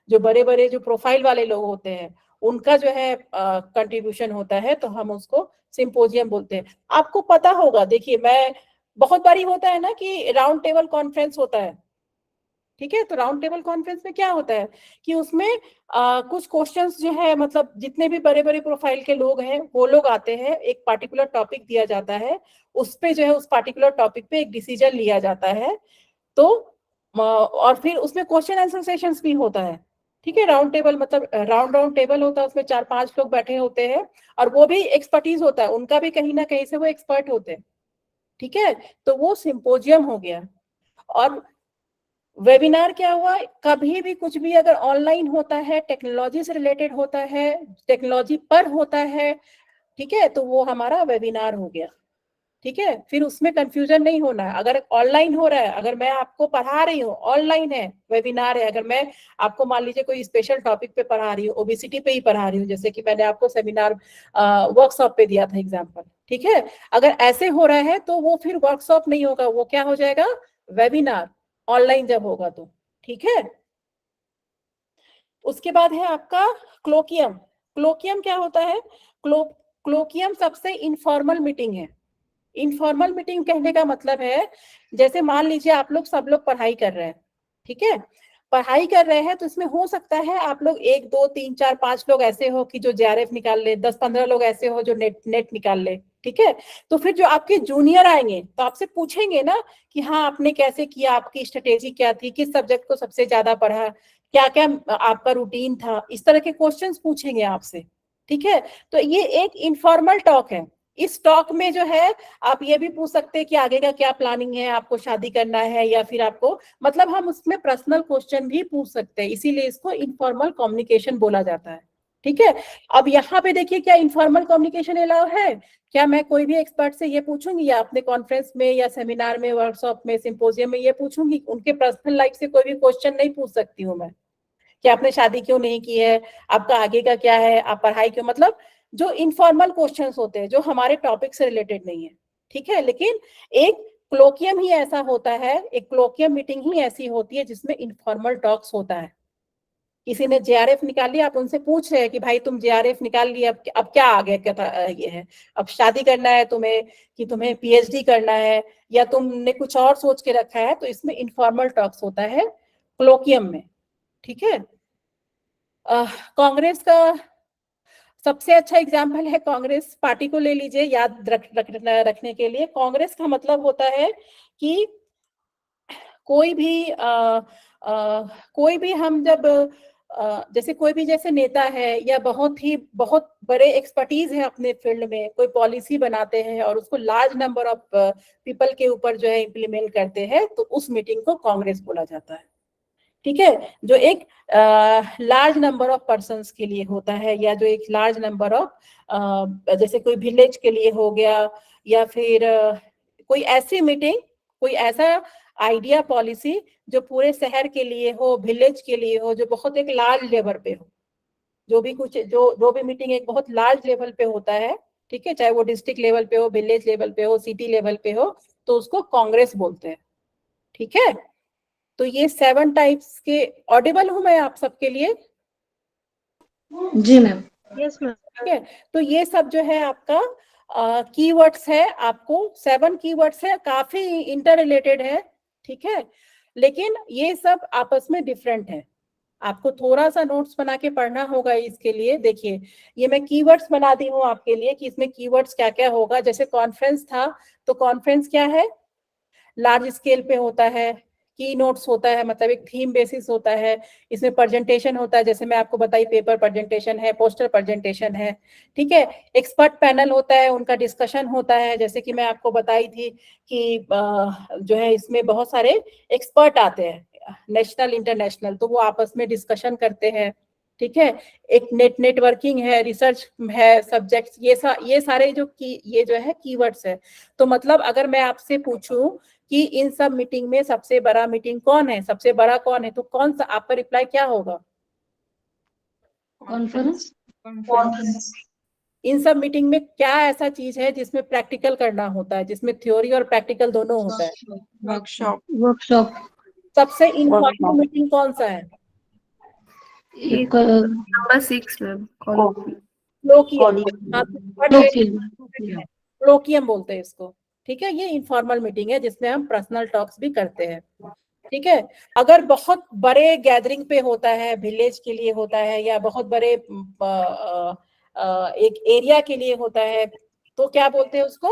जो बड़े बड़े जो प्रोफाइल वाले लोग होते हैं उनका जो है कंट्रीब्यूशन होता है, तो हम उसको सिंपोजियम बोलते हैं। आपको पता होगा, देखिए मैं बहुत बारी होता है ना कि राउंड टेबल कॉन्फ्रेंस होता है, ठीक है, तो राउंड टेबल कॉन्फ्रेंस में क्या होता है कि उसमें कुछ क्वेश्चंस जो है, मतलब जितने भी बड़े बड़े प्रोफाइल के लोग हैं वो लोग आते हैं, एक पार्टिकुलर टॉपिक दिया जाता है, उस पे जो है उस पार्टिकुलर टॉपिक पे एक डिसीजन लिया जाता है, तो और फिर उसमें क्वेश्चन आंसर सेशंस भी होता है। ठीक है, राउंड टेबल मतलब राउंड टेबल होता है, उसमें 4-5 लोग बैठे होते हैं और वो भी एक्सपर्टीज होता है, उनका भी कहीं ना कहीं से वो एक्सपर्ट होते हैं। ठीक है, तो वो सिंपोजियम हो गया। और वेबिनार क्या हुआ, कभी भी कुछ भी अगर ऑनलाइन होता है, टेक्नोलॉजी से रिलेटेड होता है, टेक्नोलॉजी पर होता है, ठीक है, तो वो हमारा वेबिनार हो गया। ठीक है, फिर उसमें कंफ्यूजन नहीं होना है। अगर ऑनलाइन हो रहा है, अगर मैं आपको पढ़ा रही हूँ, ऑनलाइन है, वेबिनार है, अगर मैं आपको मान लीजिए कोई स्पेशल टॉपिक पे पढ़ा रही हूँ, ओबेसिटी पे ही पढ़ा रही हूँ, जैसे कि मैंने आपको सेमिनार वर्कशॉप पे दिया था एग्जाम्पल, ठीक है, अगर ऐसे हो रहा है तो वो फिर वर्कशॉप नहीं होगा, वो क्या हो जाएगा, वेबिनार, ऑनलाइन जब होगा तो। ठीक है, उसके बाद है आपका क्लोकियम। क्लोकियम क्या होता है, क्लोकियम सबसे इनफॉर्मल मीटिंग है। इनफॉर्मल मीटिंग कहने का मतलब है, जैसे मान लीजिए आप लोग सब लोग पढ़ाई कर रहे हैं, ठीक है, पढ़ाई कर रहे हैं, तो इसमें हो सकता है आप लोग 1 2 3 4 5 लोग ऐसे हो कि जो JRF निकाल ले, 10-15 लोग ऐसे हो जो नेट निकाल ले। ठीक है, तो फिर जो आपके जूनियर आएंगे तो आपसे पूछेंगे ना कि हाँ आपने कैसे किया, आपकी स्ट्रेटेजी क्या थी, किस सब्जेक्ट को सबसे ज्यादा पढ़ा, क्या क्या आपका रूटीन था, इस तरह के क्वेश्चंस पूछेंगे आपसे। ठीक है, तो ये एक इनफॉर्मल टॉक है। इस टॉक में जो है आप ये भी पूछ सकते हैं कि आगे का क्या प्लानिंग है, आपको शादी करना है या फिर आपको, मतलब हम उसमें पर्सनल क्वेश्चन भी पूछ सकते हैं, इसीलिए इसको इनफॉर्मल कम्युनिकेशन बोला जाता है। ठीक है, अब यहाँ पे देखिए क्या इनफॉर्मल कम्युनिकेशन अलाउ है, क्या मैं कोई भी एक्सपर्ट से ये पूछूंगी या अपने कॉन्फ्रेंस में या सेमिनार में, वर्कशॉप में, सिंपोजियम में ये पूछूंगी, उनके पर्सनल लाइफ से कोई भी क्वेश्चन नहीं पूछ सकती हूँ मैं, कि आपने शादी क्यों नहीं की है, आपका आगे का क्या है, आप पढ़ाई क्यों, मतलब जो इनफॉर्मल क्वेश्चंस होते हैं जो हमारे टॉपिक से रिलेटेड नहीं है। ठीक है, लेकिन एक क्लोकियम ही ऐसा होता है, एक क्लोकियम मीटिंग ही ऐसी होती है जिसमें इनफॉर्मल टॉक्स होता है। किसी ने JRF निकाल लिया, आप उनसे पूछ रहे हैं कि भाई तुम JRF निकाल लिया, अब क्या आगे क्या ये है, अब शादी करना है तुम्हें कि तुम्हें PhD करना है या तुमने कुछ और सोच के रखा है, तो इसमें इनफॉर्मल टॉक्स होता है क्लोकियम में। ठीक है, कांग्रेस का सबसे अच्छा एग्जाम्पल है, कांग्रेस पार्टी को ले लीजिए याद रखने के लिए। कांग्रेस का मतलब होता है कि कोई भी हम जब जैसे कोई भी जैसे नेता है या बहुत बड़े एक्सपर्टीज है अपने फील्ड में, कोई पॉलिसी बनाते हैं और उसको लार्ज नंबर ऑफ पीपल के ऊपर जो है इम्प्लीमेंट करते हैं, तो उस मीटिंग को कांग्रेस बोला जाता है। ठीक है, जो एक लार्ज नंबर ऑफ पर्सन्स के लिए होता है, या जो एक लार्ज नंबर ऑफ जैसे कोई विलेज के लिए हो गया, या फिर कोई ऐसी मीटिंग, कोई ऐसा आइडिया पॉलिसी जो पूरे शहर के लिए हो, विलेज के लिए हो, जो बहुत एक लार्ज लेवल पे हो, जो भी मीटिंग एक बहुत लार्ज लेवल पे होता है, ठीक है, चाहे वो डिस्ट्रिक्ट लेवल पे हो, विलेज लेवल पे हो, सिटी लेवल पे हो, तो उसको कांग्रेस बोलते हैं। ठीक है, तो ये 7 टाइप्स के, ऑडिबल हूं मैं आप सबके लिए? जी मैम। Yes ma'am. ठीक है, तो ये सब जो है आपका कीवर्ड्स है, आपको 7 कीवर्ड्स है, काफी इंटर रिलेटेड है। ठीक है, लेकिन ये सब आपस में डिफरेंट है, आपको थोड़ा सा नोट्स बना के पढ़ना होगा इसके लिए। देखिए ये मैं कीवर्ड्स बना दी हूँ आपके लिए कि इसमें कीवर्ड्स क्या क्या होगा। जैसे कॉन्फ्रेंस था, तो कॉन्फ्रेंस क्या है, लार्ज स्केल पे होता है, की नोट्स होता है, मतलब एक थीम बेसिस होता है, इसमें प्रेजेंटेशन होता है, जैसे मैं आपको बताई पेपर प्रेजेंटेशन है, पोस्टर प्रेजेंटेशन है, ठीक है। एक्सपर्ट पैनल होता है, उनका डिस्कशन होता है, जैसे कि मैं आपको बताई थी कि जो है इसमें बहुत सारे एक्सपर्ट आते हैं, नेशनल इंटरनेशनल, तो वो आपस में डिस्कशन करते हैं, ठीक है। एक नेटवर्किंग है, रिसर्च है, सब्जेक्ट्स, ये सारे ये जो है कीवर्ड्स है। तो मतलब अगर मैं आपसे पूछूं कि इन सब मीटिंग में सबसे बड़ा मीटिंग कौन है, सबसे बड़ा कौन है, तो कौन सा आपका रिप्लाई क्या होगा? कॉन्फ्रेंस। इन सब मीटिंग में क्या ऐसा चीज है जिसमें प्रैक्टिकल करना होता है, जिसमें थ्योरी और प्रैक्टिकल दोनों होता है? वर्कशॉप। वर्कशॉप। सबसे इम्पोर्टेंट मीटिंग कौन सा है? नंबर 6 मैम, क्लोकियम बोलते हैं इसको, ठीक है। ये इनफॉर्मल मीटिंग है जिसमें हम पर्सनल टॉक्स भी करते हैं, ठीक है। अगर बहुत बड़े गैदरिंग पे होता है, विलेज के लिए होता है, या बहुत बड़े एक एरिया के लिए होता है, तो क्या बोलते हैं उसको?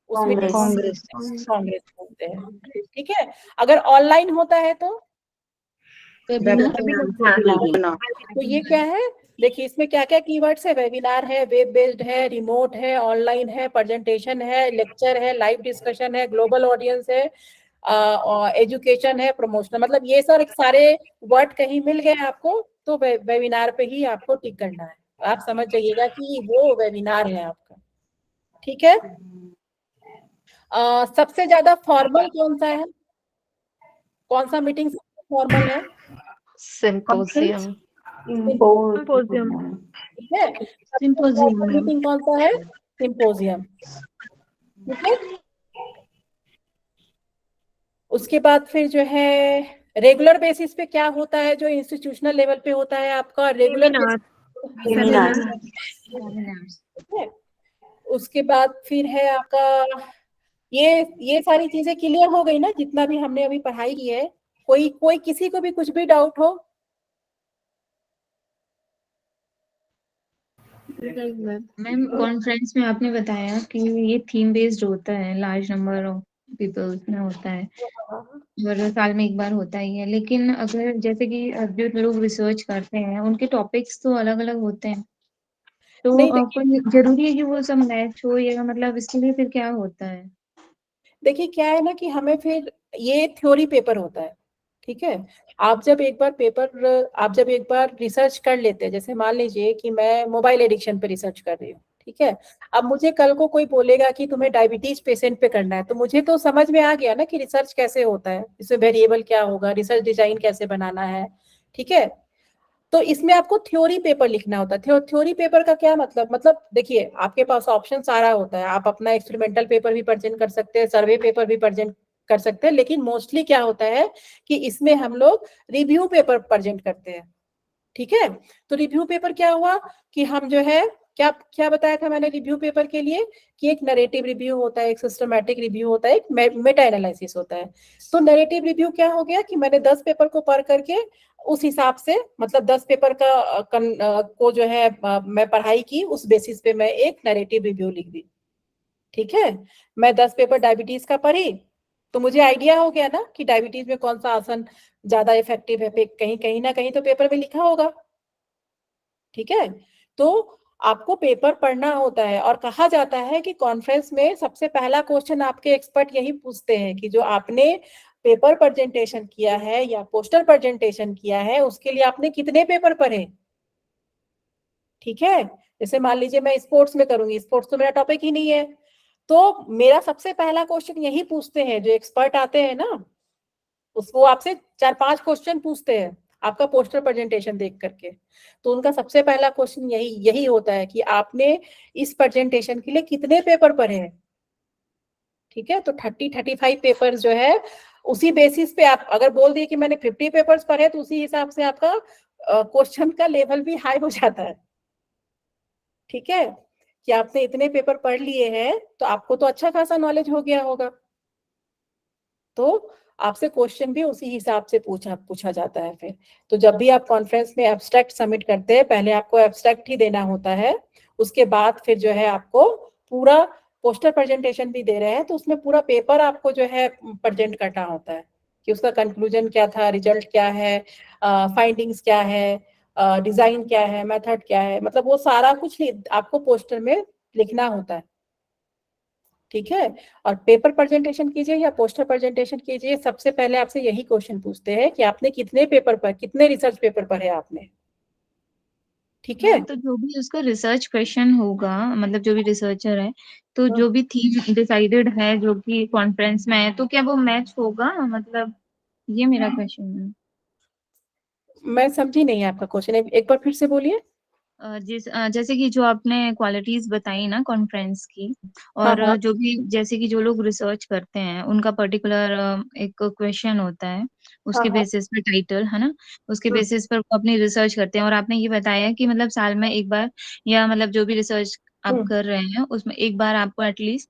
उसमें कांग्रेस बोलते हैं, ठीक है। अगर ऑनलाइन होता है तो ये क्या है? देखिए इसमें क्या क्या कीवर्ड्स है, वेबिनार है, वेब बेस्ड है, रिमोट है, ऑनलाइन है, प्रेजेंटेशन है, लेक्चर है, लाइव डिस्कशन है, ग्लोबल ऑडियंस है, एजुकेशन है, प्रमोशनल, मतलब ये सारे वर्ड कहीं मिल गए आपको तो वेबिनार पे ही आपको टिक करना है। आप समझ जाइएगा कि वो वेबिनार है आपका, ठीक है। सबसे ज्यादा फॉर्मल कौन सा है? कौन सा मीटिंग सबसे फॉर्मल है? सिंपोजियम। ठीक है। सिंपोजियम मीटिंग कौन सा है? सिंपोजियम, ठीक है। उसके बाद फिर जो है रेगुलर बेसिस पे क्या होता है, जो इंस्टीट्यूशनल लेवल पे होता है आपका रेगुलर। उसके बाद फिर है आपका ये सारी चीजें क्लियर हो गई ना, जितना भी हमने अभी पढ़ाई की है। कोई किसी को भी कुछ भी डाउट हो? मैम कॉन्फ्रेंस में आपने बताया कि ये थीम बेस्ड होता है, लार्ज नंबर ऑफ पीपल में होता है और साल में एक बार होता ही है, लेकिन अगर जैसे कि जो लोग रिसर्च करते हैं उनके टॉपिक्स तो अलग अलग होते हैं, तो नहीं, कोई जरूरी है कि वो सब मैच हो, या मतलब इसके लिए फिर क्या होता है? देखिए क्या है ना कि हमें फिर ये थ्योरी पेपर होता है, ठीक है। आप जब एक बार रिसर्च कर लेते हैं, जैसे मान लीजिए कि मैं मोबाइल एडिक्शन पे रिसर्च कर रही हूँ, ठीक है। अब मुझे कल को कोई बोलेगा कि तुम्हें डायबिटीज पेशेंट पे करना है, तो मुझे तो समझ में आ गया ना कि रिसर्च कैसे होता है, इसमें वेरिएबल क्या होगा, रिसर्च डिजाइन कैसे बनाना है, ठीक है। तो इसमें आपको थ्योरी पेपर लिखना होता है। थ्योरी पेपर का क्या मतलब देखिए आपके पास ऑप्शन सारा होता है, आप अपना एक्सपेरिमेंटल पेपर भी प्रेजेंट कर सकते हैं, सर्वे पेपर भी प्रेजेंट कर सकते हैं, लेकिन मोस्टली क्या होता है कि इसमें हम लोग रिव्यू पेपर प्रेजेंट करते हैं, ठीक है। तो रिव्यू पेपर क्या हुआ कि हम जो है क्या क्या बताया था मैंने रिव्यू पेपर के लिए कि एक नरेटिव रिव्यू होता है, एक सिस्टमैटिक रिव्यू होता है, एक मेटा एनालिसिस होता है। तो नरेटिव रिव्यू क्या हो गया कि मैंने 10 पेपर को पढ़ करके उस हिसाब से, मतलब 10 पेपर को जो है मैं पढ़ाई की, उस बेसिस पे मैं एक नरेटिव रिव्यू लिख दी, ठीक है। मैं 10 पेपर डायबिटीज का पढ़ी तो मुझे आइडिया हो गया ना कि डायबिटीज में कौन सा आसन ज्यादा इफेक्टिव है, कहीं ना कहीं तो पेपर में लिखा होगा, ठीक है। तो आपको पेपर पढ़ना होता है, और कहा जाता है कि कॉन्फ्रेंस में सबसे पहला क्वेश्चन आपके एक्सपर्ट यही पूछते हैं कि जो आपने पेपर प्रेजेंटेशन किया है या पोस्टर प्रेजेंटेशन किया है उसके लिए आपने कितने पेपर पढ़े, ठीक है। जैसे मान लीजिए मैं स्पोर्ट्स में करूंगी, स्पोर्ट्स तो मेरा टॉपिक ही नहीं है, तो मेरा सबसे पहला क्वेश्चन यही पूछते हैं जो एक्सपर्ट आते हैं ना, उसको आपसे 4-5 क्वेश्चन पूछते हैं आपका पोस्टर प्रेजेंटेशन देख करके। तो उनका सबसे पहला क्वेश्चन यही होता है कि आपने इस प्रेजेंटेशन के लिए कितने पेपर पढ़े हैं, ठीक है। तो 35 पेपर जो है उसी बेसिस पे आप अगर बोल दिए कि मैंने 50 पेपर्स पढ़े, तो उसी हिसाब से आपका क्वेश्चन का लेवल भी हाई हो जाता है, ठीक है। कि आपने इतने पेपर पढ़ लिए हैं तो आपको तो अच्छा खासा नॉलेज हो गया होगा, तो आपसे क्वेश्चन भी उसी हिसाब से पूछा जाता है फिर। तो जब भी आप कॉन्फ्रेंस में एब्स्ट्रैक्ट सबमिट करते हैं, पहले आपको एब्स्ट्रैक्ट ही देना होता है, उसके बाद फिर जो है आपको पूरा पोस्टर प्रेजेंटेशन भी दे रहे हैं तो उसमें पूरा पेपर आपको जो है प्रेजेंट करना होता है कि उसका कंक्लूजन क्या था, रिजल्ट क्या है, फाइंडिंग्स क्या है, डिजाइन क्या है, मेथड क्या है, मतलब वो सारा कुछ आपको पोस्टर में लिखना होता है। ठीक है, और पेपर प्रेजेंटेशन कीजिए या पोस्टर प्रेजेंटेशन कीजिए, सबसे पहले आपसे यही क्वेश्चन पूछते हैं कि आपने कितने पेपर पर, कितने रिसर्च पेपर पढ़े आपने। ठीक है, मैम तो जो भी उसका रिसर्च क्वेश्चन होगा, मतलब जो भी रिसर्चर है, तो जो भी थीम डिसाइडेड है जो कि कॉन्फ्रेंस में है, तो क्या वो मैच होगा? मतलब ये मेरा क्वेश्चन है। मैं समझी नहीं आपका क्वेश्चन, एक बार फिर से बोलिए। जैसे कि जो आपने क्वालिटीज बताई ना कॉन्फ्रेंस की, हाँ और हाँ जो भी जैसे कि जो लोग रिसर्च करते हैं उनका पर्टिकुलर एक क्वेश्चन होता है, हाँ उसके हाँ बेसिस पे टाइटल है ना, उसके हम्म, बेसिस पर वो अपनी रिसर्च करते हैं। और आपने ये बताया कि मतलब साल में एक बार, या मतलब जो भी रिसर्च आप हम्म, कर रहे हैं उसमें एक बार आपको एटलीस्ट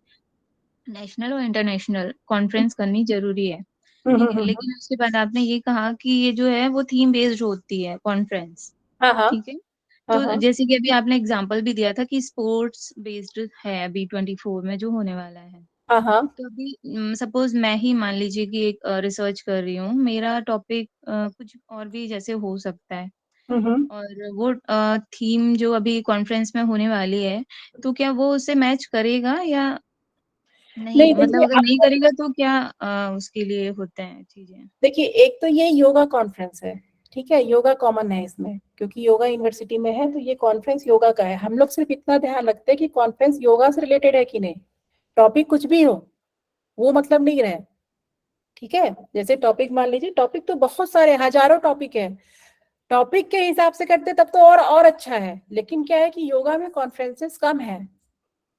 नेशनल और इंटरनेशनल कॉन्फ्रेंस करनी जरूरी है। ठीक है, लेकिन उसके बाद आपने ये कहा कि ये जो है वो थीम बेस्ड होती है कॉन्फ्रेंस। हाँ हाँ ठीक है, हाँ तो हाँ जैसे कि अभी आपने एग्जांपल भी दिया था कि स्पोर्ट्स बेस्ड है अभी 24 में जो होने वाला है। हाँ हाँ तो अभी सपोज मैं ही मान लीजिए कि एक रिसर्च कर रही हूँ, मेरा टॉपिक कुछ और भी जैसे हो सकता है, हम्म। और वो थीम जो अभी कॉन्फ्रेंस में होने वाली है, तो क्या वो उससे मैच करेगा या नहीं? नहीं मतलब देखिए, अगर नहीं करेगा तो क्या उसके लिए होते हैं चीजें? देखिए एक तो ये योगा कॉन्फ्रेंस है, ठीक है, योगा कॉमन है इसमें, क्योंकि योगा यूनिवर्सिटी में है, तो ये कॉन्फ्रेंस योगा का है। हम लोग सिर्फ इतना ध्यान रखते हैं कि कॉन्फ्रेंस योगा से रिलेटेड है कि नहीं, टॉपिक कुछ भी हो वो मतलब नहीं रहे। ठीक है, जैसे टॉपिक मान लीजिए, टॉपिक तो बहुत सारे हजारों टॉपिक है, टॉपिक के हिसाब से करते तब तो और अच्छा है, लेकिन क्या है कि योगा में कॉन्फ्रेंसेस कम है।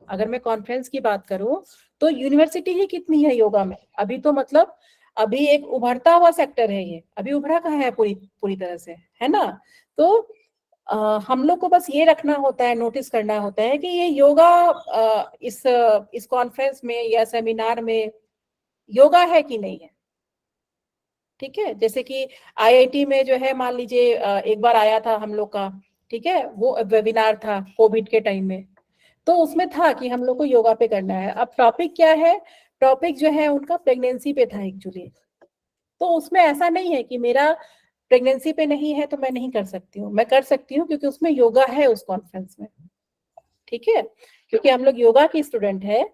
अगर मैं कॉन्फ्रेंस की बात करूं तो यूनिवर्सिटी ही कितनी है योगा में, अभी तो मतलब अभी एक उभरता हुआ सेक्टर है ये, अभी उभरा कहाँ है पूरी पूरी तरह से, है ना। तो हम लोग को बस ये रखना होता है, नोटिस करना होता है कि ये योगा इस कॉन्फ्रेंस में या सेमिनार में योगा है कि नहीं है। ठीक है, जैसे कि आईआईटी में जो है, मान लीजिए एक बार आया था हम लोग का, ठीक है, वो वेबिनार था कोविड के टाइम में, तो उसमें था कि हम लोग को योगा पे करना है। अब टॉपिक क्या है, टॉपिक जो है उनका प्रेगनेंसी पे था एक्चुअली, तो उसमें ऐसा नहीं है कि मेरा प्रेगनेंसी पे नहीं है तो मैं नहीं कर सकती हूँ, मैं कर सकती हूँ, क्योंकि उसमें योगा है उस कॉन्फ्रेंस में। ठीक है, क्योंकि हम लोग योगा की स्टूडेंट है।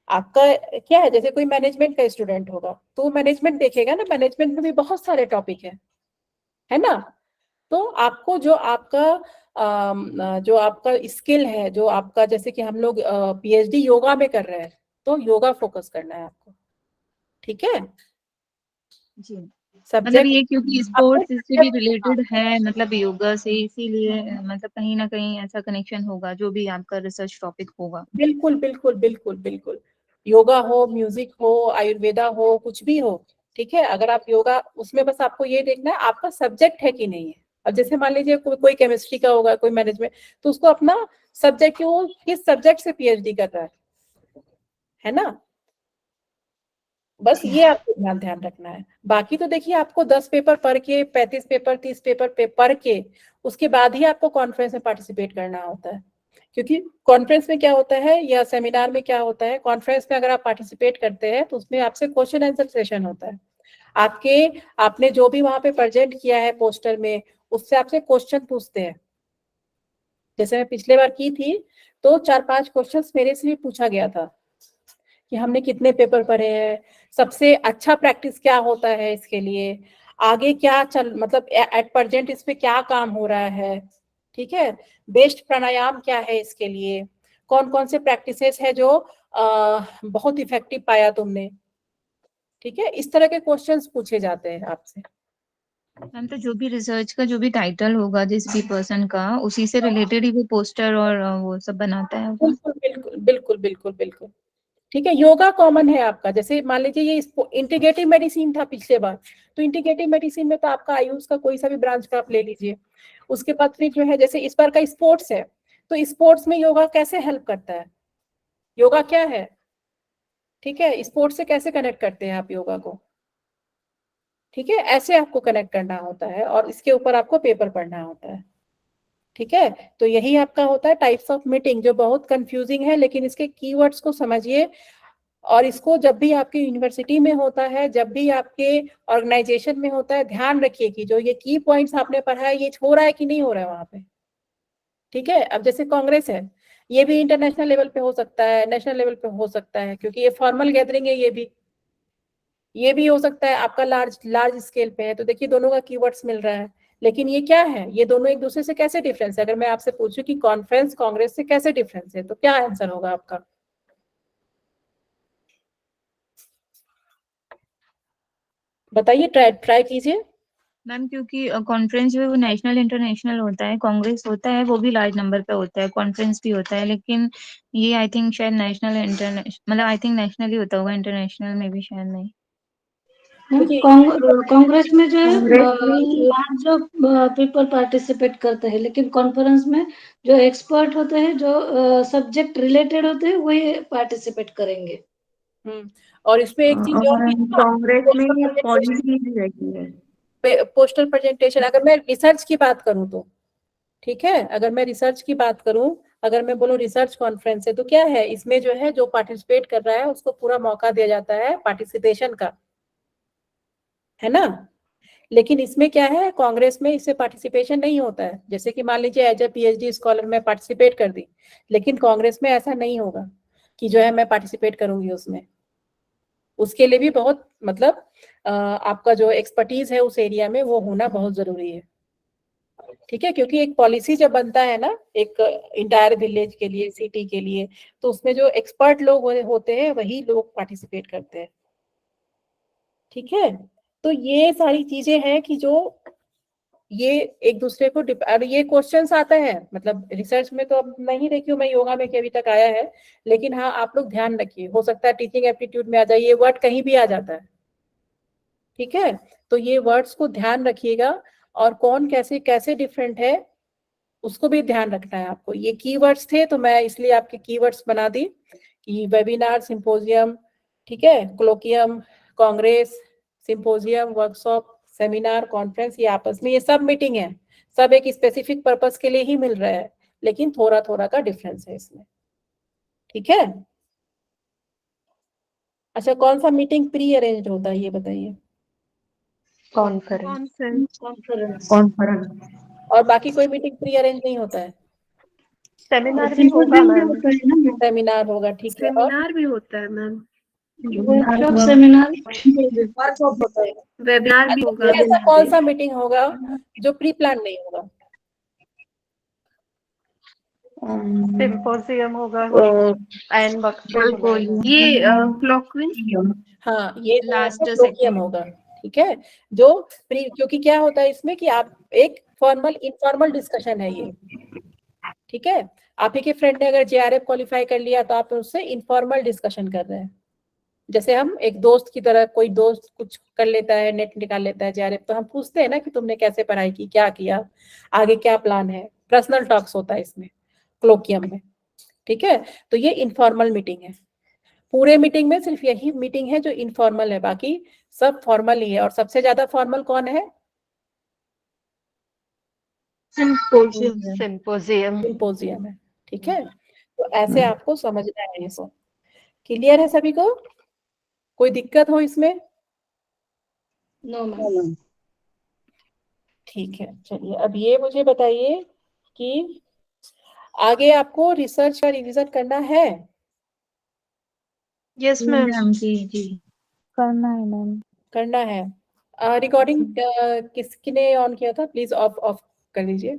आपका क्या है, जैसे कोई मैनेजमेंट का स्टूडेंट होगा तो मैनेजमेंट देखेगा ना, मैनेजमेंट में भी बहुत सारे टॉपिक है ना। तो आपको जो आपका स्किल है, जो आपका, जैसे कि हम लोग पीएचडी योगा में कर रहे हैं, तो योगा फोकस करना है आपको। ठीक है, जी, मतलब सब्जेक्ट ये क्योंकि आपको स्पोर्ट्स इससे भी रिलेटेड है, मतलब योगा से, इसीलिए मतलब कहीं ना कहीं ऐसा कनेक्शन होगा जो भी आपका रिसर्च टॉपिक होगा। बिल्कुल बिल्कुल बिल्कुल बिल्कुल, योगा हो, म्यूजिक हो, आयुर्वेदा हो, कुछ भी हो। ठीक है, अगर आप योगा, उसमें बस आपको ये देखना है आपका सब्जेक्ट है कि नहीं है। अब जैसे मान लीजिए कोई केमिस्ट्री का होगा, कोई मैनेजमेंट, तो उसको अपना सब्जेक्ट, वो किस सब्जेक्ट से पीएचडी कर रहा है ना। बस जी ये आपको ध्यान रखना है। बाकी तो देखिए, आपको 10 पेपर पढ़ के, 35 पेपर, 30 पेपर पढ़ के, उसके बाद ही आपको कॉन्फ्रेंस में पार्टिसिपेट करना होता है। क्योंकि कॉन्फ्रेंस में क्या होता है या सेमिनार में क्या होता है, कॉन्फ्रेंस में अगर आप पार्टिसिपेट करते हैं तो उसमें आपसे क्वेश्चन आंसर सेशन होता है। आपने जो भी वहां पे प्रेजेंट किया है पोस्टर में, उससे आपसे क्वेश्चन पूछते हैं। जैसे मैं पिछले बार की थी, तो 4-5 क्वेश्चंस मेरे से भी पूछा गया था कि हमने कितने पेपर पढ़े हैं, सबसे अच्छा प्रैक्टिस क्या होता है इसके लिए, आगे क्या चल, मतलब एट प्रेजेंट इस पे क्या काम हो रहा है। ठीक है, बेस्ट प्राणायाम क्या है इसके लिए, कौन कौन से प्रैक्टिसेस है जो बहुत इफेक्टिव पाया तुमने। ठीक है, इस तरह के क्वेश्चंस पूछे जाते हैं आपसे। मैम, तो जो भी रिसर्च का जो भी टाइटल होगा जिस भी पर्सन का, उसी से रिलेटेड ही वो पोस्टर और वो सब बनाता है वो। बिल्कुल बिल्कुल बिल्कुल बिल्कुल बिल्कुल। ठीक है, योगा कॉमन है आपका, जैसे मान लीजिए ये इंटीग्रेटिव मेडिसिन था पिछले बार, तो इंटीग्रेटिव मेडिसिन में तो आपका आयुष का कोई सा भी ब्रांच का आप ले लीजिए। उसके बाद फिर जो है, जैसे इस बार का स्पोर्ट्स है, तो स्पोर्ट्स में योगा कैसे हेल्प करता है, योगा क्या है। ठीक है, स्पोर्ट्स से कैसे कनेक्ट करते हैं आप योगा को। ठीक है, ऐसे आपको कनेक्ट करना होता है, और इसके ऊपर आपको पेपर पढ़ना होता है। ठीक है, तो यही आपका होता है टाइप्स ऑफ मीटिंग, जो बहुत कंफ्यूजिंग है, लेकिन इसके कीवर्ड्स को समझिए। और इसको जब भी आपकी यूनिवर्सिटी में होता है, जब भी आपके ऑर्गेनाइजेशन में होता है, ध्यान रखिए कि जो ये की पॉइंट्स आपने पढ़ा है ये हो रहा है कि नहीं हो रहा है वहां पे। ठीक है, अब जैसे कांग्रेस है, ये भी इंटरनेशनल लेवल पे हो सकता है, नेशनल लेवल पे हो सकता है, क्योंकि ये फॉर्मल गैदरिंग है। ये भी हो सकता है आपका लार्ज स्केल पे है। तो देखिए दोनों का कीवर्ड्स मिल रहा है, लेकिन ये क्या है, ये दोनों एक दूसरे से कैसे डिफरेंस है? अगर मैं आपसे पूछूं कि कॉन्फ्रेंस कांग्रेस से कैसे डिफरेंस है, तो क्या आंसर होगा आपका? बताइए, ट्राई कीजिए। मैम क्योंकि कॉन्फ्रेंस में वो नेशनल इंटरनेशनल होता है, कांग्रेस होता है वो भी लार्ज नंबर पे होता है, कॉन्फ्रेंस भी होता है, लेकिन ये आई थिंक शायद नेशनल इंटरनेशनल, मतलब आई थिंक नेशनल ही होता होगा, इंटरनेशनल में भी शायद नहीं। कांग्रेस में जो है कांग्रेस में लार्ज जो पीपल पार्टिसिपेट करते हैं, लेकिन कॉन्फ्रेंस में जो एक्सपर्ट होते हैं, जो सब्जेक्ट रिलेटेड होते हैं, वही पार्टिसिपेट करेंगे। और इसमें एक चीज और भी, कांग्रेस में पॉलिसी भी रहती है। Postal presentation. अगर मैं रिसर्च की बात करूं तो ठीक है, अगर मैं रिसर्च की बात करूं, अगर मैं बोलूं रिसर्च कॉन्फ्रेंस है, तो क्या है इसमें जो है, जो पार्टिसिपेट कर रहा है उसको पूरा मौका दिया जाता है पार्टिसिपेशन का, है ना। लेकिन इसमें क्या है, कांग्रेस में इससे पार्टिसिपेशन नहीं होता है। जैसे कि मान लीजिए एज ए पीएचडी स्कॉलर मैं पार्टिसिपेट कर दी, लेकिन कांग्रेस में ऐसा नहीं होगा कि जो है मैं पार्टिसिपेट करूंगी उसमें। उसके लिए भी बहुत मतलब आपका जो एक्सपर्टीज है उस एरिया में वो होना बहुत जरूरी है। ठीक है, क्योंकि एक पॉलिसी जब बनता है ना एक इंटायर विलेज के लिए, सिटी के लिए, तो उसमें जो एक्सपर्ट लोग होते हैं वही लोग पार्टिसिपेट करते हैं। ठीक है, तो ये सारी चीजें हैं कि जो ये एक दूसरे को और ये क्वेश्चंस आते हैं, मतलब रिसर्च में तो अब नहीं देखी हूँ मैं, योगा में अभी तक आया है, लेकिन हाँ आप लोग ध्यान रखिए, हो सकता है टीचिंग एप्टीट्यूड में आ जाए, ये वर्ड कहीं भी आ जाता है। ठीक है, तो ये वर्ड्स को ध्यान रखिएगा, और कौन कैसे कैसे डिफरेंट है उसको भी ध्यान रखना है आपको। ये कीवर्ड्स थे तो मैं इसलिए आपके कीवर्ड्स बना दी कि वेबिनार, सिंपोजियम, ठीक है, colloquium, congress, symposium, workshop, seminar, conference, ये आपस में ये सब मीटिंग है, सब एक स्पेसिफिक पर्पस के लिए ही मिल रहा है, लेकिन थोड़ा थोड़ा का डिफरेंस है इसमें। ठीक है, अच्छा कौन सा मीटिंग प्री अरेंज्ड होता है ये बताइए? कॉन्फ्रेंस। कॉन्फ्रेंस और बाकी कोई मीटिंग प्री अरेंज नहीं होता है? सेमिनार भी होगा मैम। सेमिनार होगा, ठीक है, और सेमिनार भी होता है मैम, वर्कशॉप, सेमिनार, वर्कशॉप होता है। वेबिनार भी होगा। ऐसा कौन सा मीटिंग होगा जो प्री प्लान नहीं होगा? सिंपोजियम होगा एंड वर्कशॉप होगा। ये क्लॉकविन, हाँ, ये Last कोलोकियम होगा। ठीक है, जो प्री, क्योंकि क्या होता है इसमें कि आप एक फॉर्मल इनफॉर्मल डिस्कशन है ये। ठीक है, आप ही के फ्रेंड ने अगर जेआरएफ क्वालिफाई कर लिया तो आप उससे इनफॉर्मल डिस्कशन कर रहे हैं। जैसे हम एक दोस्त की तरह, कोई दोस्त कुछ कर लेता है, नेट निकाल लेता है जेआरएफ, तो हम पूछते हैं ना कि तुमने कैसे पढ़ाई की, क्या किया, आगे क्या प्लान है, पर्सनल टॉक्स होता है इसमें कोलोकियम में। ठीक है, तो ये इनफॉर्मल मीटिंग है। पूरे मीटिंग में सिर्फ यही मीटिंग है जो इनफॉर्मल है, बाकी सब फॉर्मल ही है। और सबसे ज्यादा फॉर्मल कौन है? सिंपोजियम है। ठीक है, तो ऐसे आपको समझना है ये सब। क्लियर है सभी को? कोई दिक्कत हो इसमें? No ma'am. ठीक है, चलिए अब ये मुझे बताइए कि आगे आपको रिसर्च का रिवीजन करना है? Yes ma'am. जी करना है मैम। करना है। रिकॉर्डिंग किसने ऑन किया था? प्लीज ऑफ ऑफ कर लीजिए।